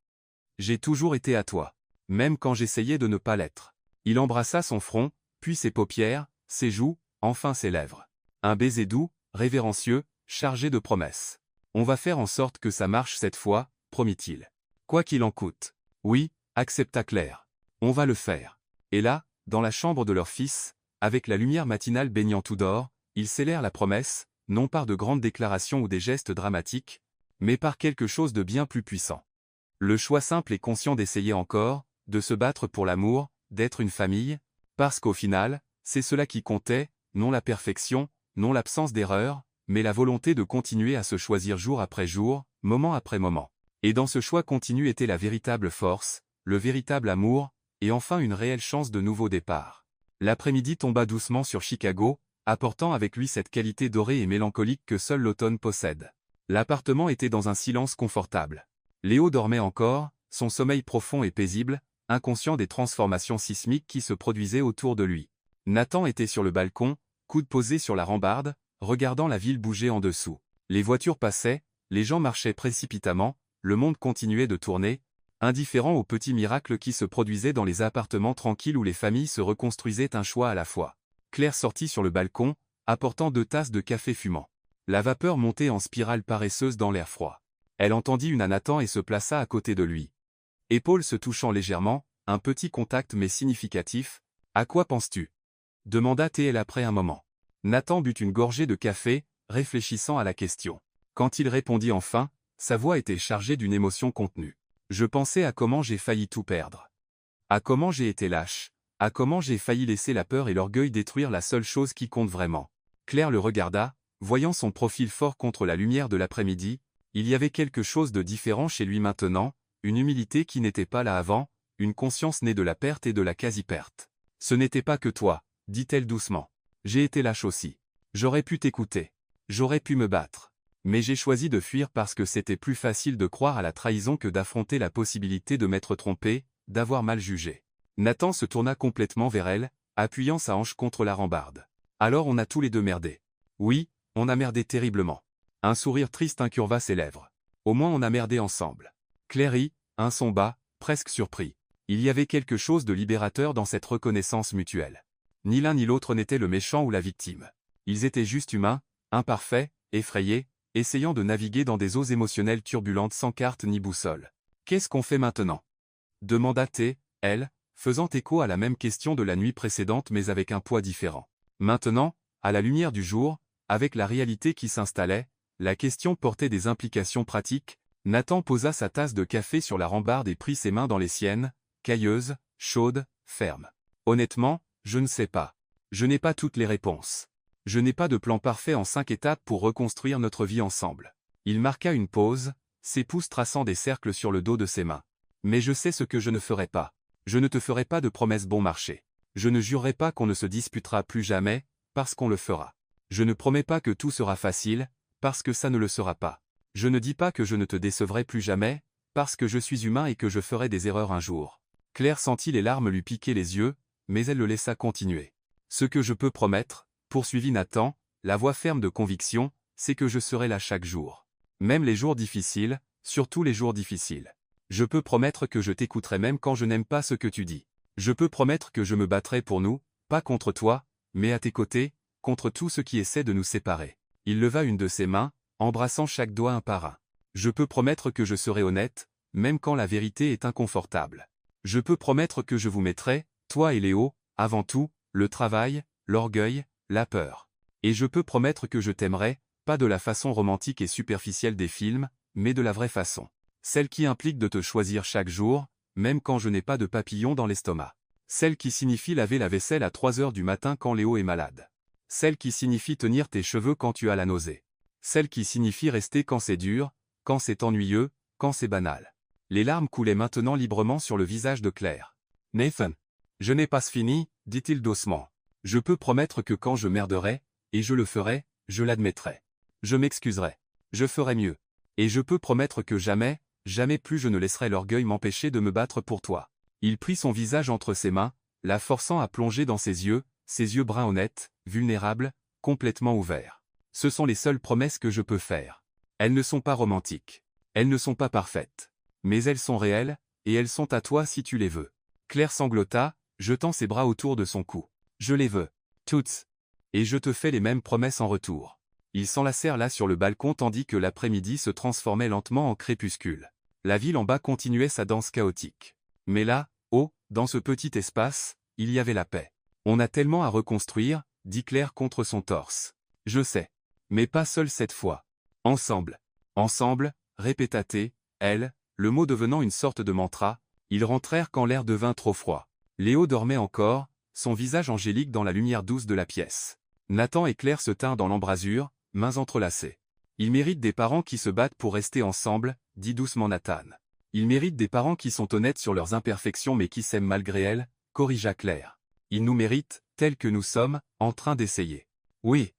J'ai toujours été à toi. Même quand j'essayais de ne pas l'être. » Il embrassa son front, puis ses paupières, ses joues, enfin ses lèvres. Un baiser doux, révérencieux, chargé de promesses. « On va faire en sorte que ça marche cette fois, » promit-il. « Quoi qu'il en coûte. »« Oui, » accepta Claire. « On va le faire. » Et là, dans la chambre de leur fils, avec la lumière matinale baignant tout d'or, ils scellèrent la promesse, non par de grandes déclarations ou des gestes dramatiques, mais par quelque chose de bien plus puissant. Le choix simple et conscient d'essayer encore, de se battre pour l'amour, d'être une famille, parce qu'au final, c'est cela qui comptait, non la perfection, non l'absence d'erreur, mais la volonté de continuer à se choisir jour après jour, moment après moment. Et dans ce choix continu était la véritable force, le véritable amour, et enfin une réelle chance de nouveau départ. L'après-midi tomba doucement sur Chicago, apportant avec lui cette qualité dorée et mélancolique que seul l'automne possède. L'appartement était dans un silence confortable. Léo dormait encore, son sommeil profond et paisible, inconscient des transformations sismiques qui se produisaient autour de lui. Nathan était sur le balcon, coude posé sur la rambarde, regardant la ville bouger en dessous. Les voitures passaient, les gens marchaient précipitamment, le monde continuait de tourner, indifférent aux petits miracles qui se produisaient dans les appartements tranquilles où les familles se reconstruisaient un choix à la fois. Claire sortit sur le balcon, apportant 2 tasses de café fumant. La vapeur montait en spirale paresseuse dans l'air froid. Elle entendit une à Nathan et se plaça à côté de lui. Épaules se touchant légèrement, un petit contact mais significatif. « À quoi penses-tu » demanda-t-elle après un moment. Nathan but une gorgée de café, réfléchissant à la question. Quand il répondit enfin, sa voix était chargée d'une émotion contenue. « Je pensais à comment j'ai failli tout perdre. À comment j'ai été lâche. À comment j'ai failli laisser la peur et l'orgueil détruire la seule chose qui compte vraiment. » Claire le regarda, voyant son profil fort contre la lumière de l'après-midi. Il y avait quelque chose de différent chez lui maintenant, une humilité qui n'était pas là avant, une conscience née de la perte et de la quasi-perte. « Ce n'était pas que toi, » dit-elle doucement. « J'ai été lâche aussi. J'aurais pu t'écouter. J'aurais pu me battre. Mais j'ai choisi de fuir parce que c'était plus facile de croire à la trahison que d'affronter la possibilité de m'être trompé, d'avoir mal jugé. » Nathan se tourna complètement vers elle, appuyant sa hanche contre la rambarde. « Alors on a tous les deux merdé. » »« Oui, on a merdé terriblement. » Un sourire triste incurva ses lèvres. « Au moins on a merdé ensemble. » Claire rit, un son bas, presque surpris. Il y avait quelque chose de libérateur dans cette reconnaissance mutuelle. Ni l'un ni l'autre n'était le méchant ou la victime. Ils étaient juste humains, imparfaits, effrayés, essayant de naviguer dans des eaux émotionnelles turbulentes sans carte ni boussole. Qu'est-ce qu'on fait maintenant? Demanda T, elle, faisant écho à la même question de la nuit précédente mais avec un poids différent. Maintenant, à la lumière du jour, avec la réalité qui s'installait, la question portait des implications pratiques. Nathan posa sa tasse de café sur la rambarde et prit ses mains dans les siennes, cailleuses, chaudes, fermes. Honnêtement, je ne sais pas. Je n'ai pas toutes les réponses. Je n'ai pas de plan parfait en 5 étapes pour reconstruire notre vie ensemble. Il marqua une pause, ses pouces traçant des cercles sur le dos de ses mains. Mais je sais ce que je ne ferai pas. Je ne te ferai pas de promesses bon marché. Je ne jurerai pas qu'on ne se disputera plus jamais, parce qu'on le fera. Je ne promets pas que tout sera facile, parce que ça ne le sera pas. Je ne dis pas que je ne te décevrai plus jamais, parce que je suis humain et que je ferai des erreurs un jour. Claire sentit les larmes lui piquer les yeux, mais elle le laissa continuer. Ce que je peux promettre, poursuivit Nathan, la voix ferme de conviction, c'est que je serai là chaque jour. Même les jours difficiles, surtout les jours difficiles. Je peux promettre que je t'écouterai même quand je n'aime pas ce que tu dis. Je peux promettre que je me battrai pour nous, pas contre toi, mais à tes côtés, contre tout ce qui essaie de nous séparer. Il leva une de ses mains, embrassant chaque doigt un par un. Je peux promettre que je serai honnête, même quand la vérité est inconfortable. Je peux promettre que je vous mettrai, toi et Léo, avant tout, le travail, l'orgueil, la peur. Et je peux promettre que je t'aimerai, pas de la façon romantique et superficielle des films, mais de la vraie façon. Celle qui implique de te choisir chaque jour, même quand je n'ai pas de papillon dans l'estomac. Celle qui signifie laver la vaisselle à 3 heures du matin quand Léo est malade. Celle qui signifie tenir tes cheveux quand tu as la nausée. Celle qui signifie rester quand c'est dur, quand c'est ennuyeux, quand c'est banal. Les larmes coulaient maintenant librement sur le visage de Claire. Nathan. Je n'ai pas fini, dit-il doucement. Je peux promettre que quand je merderai, et je le ferai, je l'admettrai. Je m'excuserai. Je ferai mieux. Et je peux promettre que jamais, jamais plus je ne laisserai l'orgueil m'empêcher de me battre pour toi. Il prit son visage entre ses mains, la forçant à plonger dans ses yeux bruns honnêtes, vulnérables, complètement ouverts. Ce sont les seules promesses que je peux faire. Elles ne sont pas romantiques. Elles ne sont pas parfaites. Mais elles sont réelles, et elles sont à toi si tu les veux. Claire sanglota, jetant ses bras autour de son cou. Je les veux. Toutes. Et je te fais les mêmes promesses en retour. Ils s'enlacèrent là sur le balcon tandis que l'après-midi se transformait lentement en crépuscule. La ville en bas continuait sa danse chaotique. Mais là, haut, dans ce petit espace, il y avait la paix. On a tellement à reconstruire, dit Claire contre son torse. Je sais. Mais pas seule cette fois. Ensemble. Ensemble, répéta T, elle, le mot devenant une sorte de mantra. Ils rentrèrent quand l'air devint trop froid. Léo dormait encore, son visage angélique dans la lumière douce de la pièce. Nathan et Claire se tinrent dans l'embrasure, mains entrelacées. Ils méritent des parents qui se battent pour rester ensemble, dit doucement Nathan. Ils méritent des parents qui sont honnêtes sur leurs imperfections mais qui s'aiment malgré elles, corrigea Claire. Ils nous méritent, tels que nous sommes, en train d'essayer. Oui.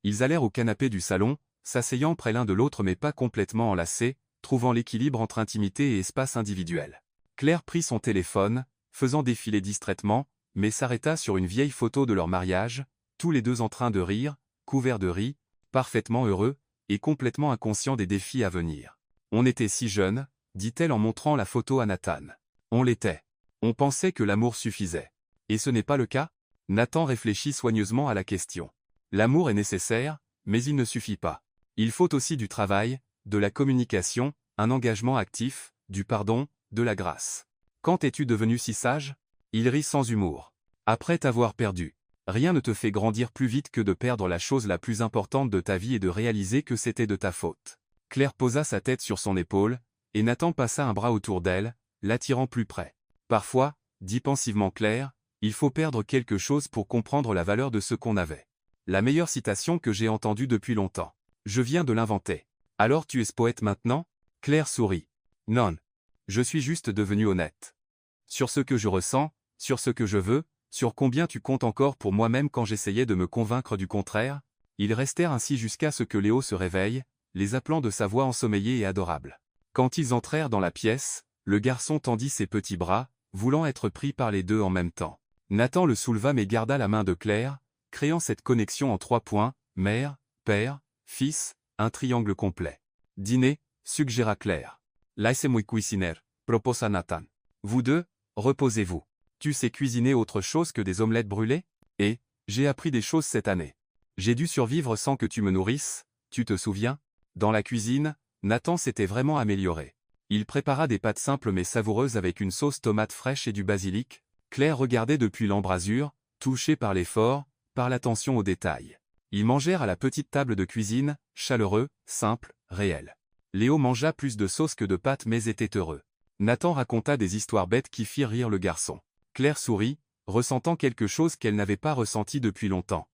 Ils allèrent au canapé du salon, s'asseyant près l'un de l'autre mais pas complètement enlacés, trouvant l'équilibre entre intimité et espace individuel. Claire prit son téléphone, faisant défiler distraitement, mais s'arrêta sur une vieille photo de leur mariage, tous les deux en train de rire, couverts de riz, parfaitement heureux, et complètement inconscients des défis à venir. On était si jeunes, dit-elle en montrant la photo à Nathan. On l'était. On pensait que l'amour suffisait. Et ce n'est pas le cas? Nathan réfléchit soigneusement à la question. L'amour est nécessaire, mais il ne suffit pas. Il faut aussi du travail, de la communication, un engagement actif, du pardon, de la grâce. Quand es-tu devenu si sage? Il rit sans humour. Après t'avoir perdu. Rien ne te fait grandir plus vite que de perdre la chose la plus importante de ta vie et de réaliser que c'était de ta faute. Claire posa sa tête sur son épaule, et Nathan passa un bras autour d'elle, l'attirant plus près. Parfois, dit pensivement Claire, il faut perdre quelque chose pour comprendre la valeur de ce qu'on avait. La meilleure citation que j'ai entendue depuis longtemps. Je viens de l'inventer. Alors tu es poète maintenant? Claire sourit. Non. Je suis juste devenu honnête. Sur ce que je ressens, sur ce que je veux, sur combien tu comptes encore pour moi-même quand j'essayais de me convaincre du contraire? Ils restèrent ainsi jusqu'à ce que Léo se réveille, les appelant de sa voix ensommeillée et adorable. Quand ils entrèrent dans la pièce, le garçon tendit ses petits bras, voulant être pris par les deux en même temps. Nathan le souleva mais garda la main de Claire, créant cette connexion en 3 points, mère, père, fils, un triangle complet. Dîner, suggéra Claire. Laisse muy cuisiner, proposa Nathan. Vous deux, reposez-vous. Tu sais cuisiner autre chose que des omelettes brûlées? Et, j'ai appris des choses cette année. J'ai dû survivre sans que tu me nourrisses, tu te souviens? Dans la cuisine, Nathan s'était vraiment amélioré. Il prépara des pâtes simples mais savoureuses avec une sauce tomate fraîche et du basilic. Claire regardait depuis l'embrasure, touchée par l'effort, par l'attention aux détails. Ils mangèrent à la petite table de cuisine, chaleureux, simple, réel. Léo mangea plus de sauce que de pâtes mais était heureux. Nathan raconta des histoires bêtes qui firent rire le garçon. Claire sourit, ressentant quelque chose qu'elle n'avait pas ressenti depuis longtemps.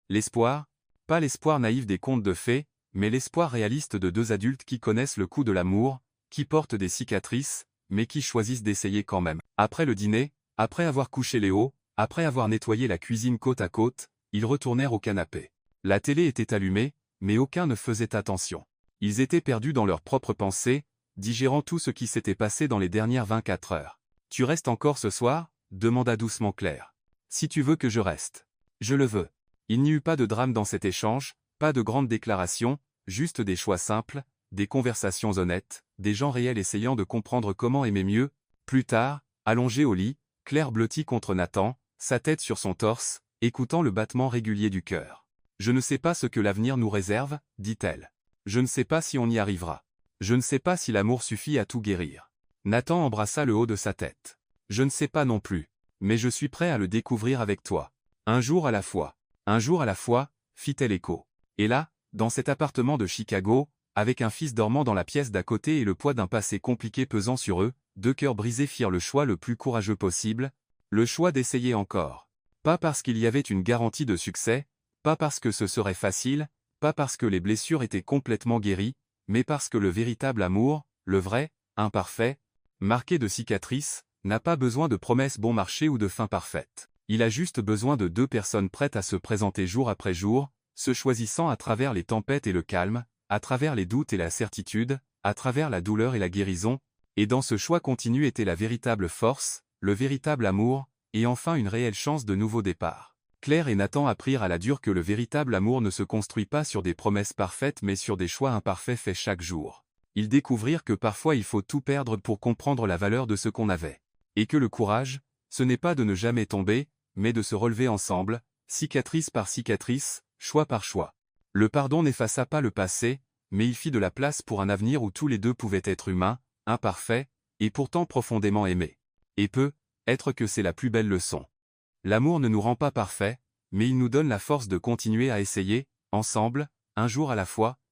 L'espoir, pas l'espoir naïf des contes de fées, mais l'espoir réaliste de deux adultes qui connaissent le coup de l'amour, qui portent des cicatrices, mais qui choisissent d'essayer quand même. Après le dîner, après avoir couché Léo, après avoir nettoyé la cuisine côte à côte, ils retournèrent au canapé. La télé était allumée, mais aucun ne faisait attention. Ils étaient perdus dans leurs propres pensées, digérant tout ce qui s'était passé dans les dernières 24 heures. « Tu restes encore ce soir ?» demanda doucement Claire. « Si tu veux que je reste. »« Je le veux. » Il n'y eut pas de drame dans cet échange, pas de grandes déclarations, juste des choix simples, des conversations honnêtes, des gens réels essayant de comprendre comment aimer mieux. Plus tard, allongée au lit, Claire blottit contre Nathan, sa tête sur son torse, écoutant le battement régulier du cœur. « Je ne sais pas ce que l'avenir nous réserve, dit-elle. Je ne sais pas si on y arrivera. Je ne sais pas si l'amour suffit à tout guérir. » Nathan embrassa le haut de sa tête. « Je ne sais pas non plus. Mais je suis prêt à le découvrir avec toi. Un jour à la fois. Un jour à la fois, fit-elle écho. Et là, dans cet appartement de Chicago, avec un fils dormant dans la pièce d'à côté et le poids d'un passé compliqué pesant sur eux, deux cœurs brisés firent le choix le plus courageux possible, le choix d'essayer encore. Pas parce qu'il y avait une garantie de succès, pas parce que ce serait facile, pas parce que les blessures étaient complètement guéries, mais parce que le véritable amour, le vrai, imparfait, marqué de cicatrices, n'a pas besoin de promesses bon marché ou de fin parfaite. Il a juste besoin de deux personnes prêtes à se présenter jour après jour, se choisissant à travers les tempêtes et le calme, à travers les doutes et la certitude, à travers la douleur et la guérison, et dans ce choix continu était la véritable force, le véritable amour, et enfin une réelle chance de nouveau départ. Claire et Nathan apprirent à la dure que le véritable amour ne se construit pas sur des promesses parfaites mais sur des choix imparfaits faits chaque jour. Ils découvrirent que parfois il faut tout perdre pour comprendre la valeur de ce qu'on avait. Et que le courage, ce n'est pas de ne jamais tomber, mais de se relever ensemble, cicatrice par cicatrice, choix par choix. Le pardon n'effaça pas le passé, mais il fit de la place pour un avenir où tous les deux pouvaient être humains, imparfaits, et pourtant profondément aimés. Et être que c'est la plus belle leçon. L'amour ne nous rend pas parfaits, mais il nous donne la force de continuer à essayer, ensemble, un jour à la fois,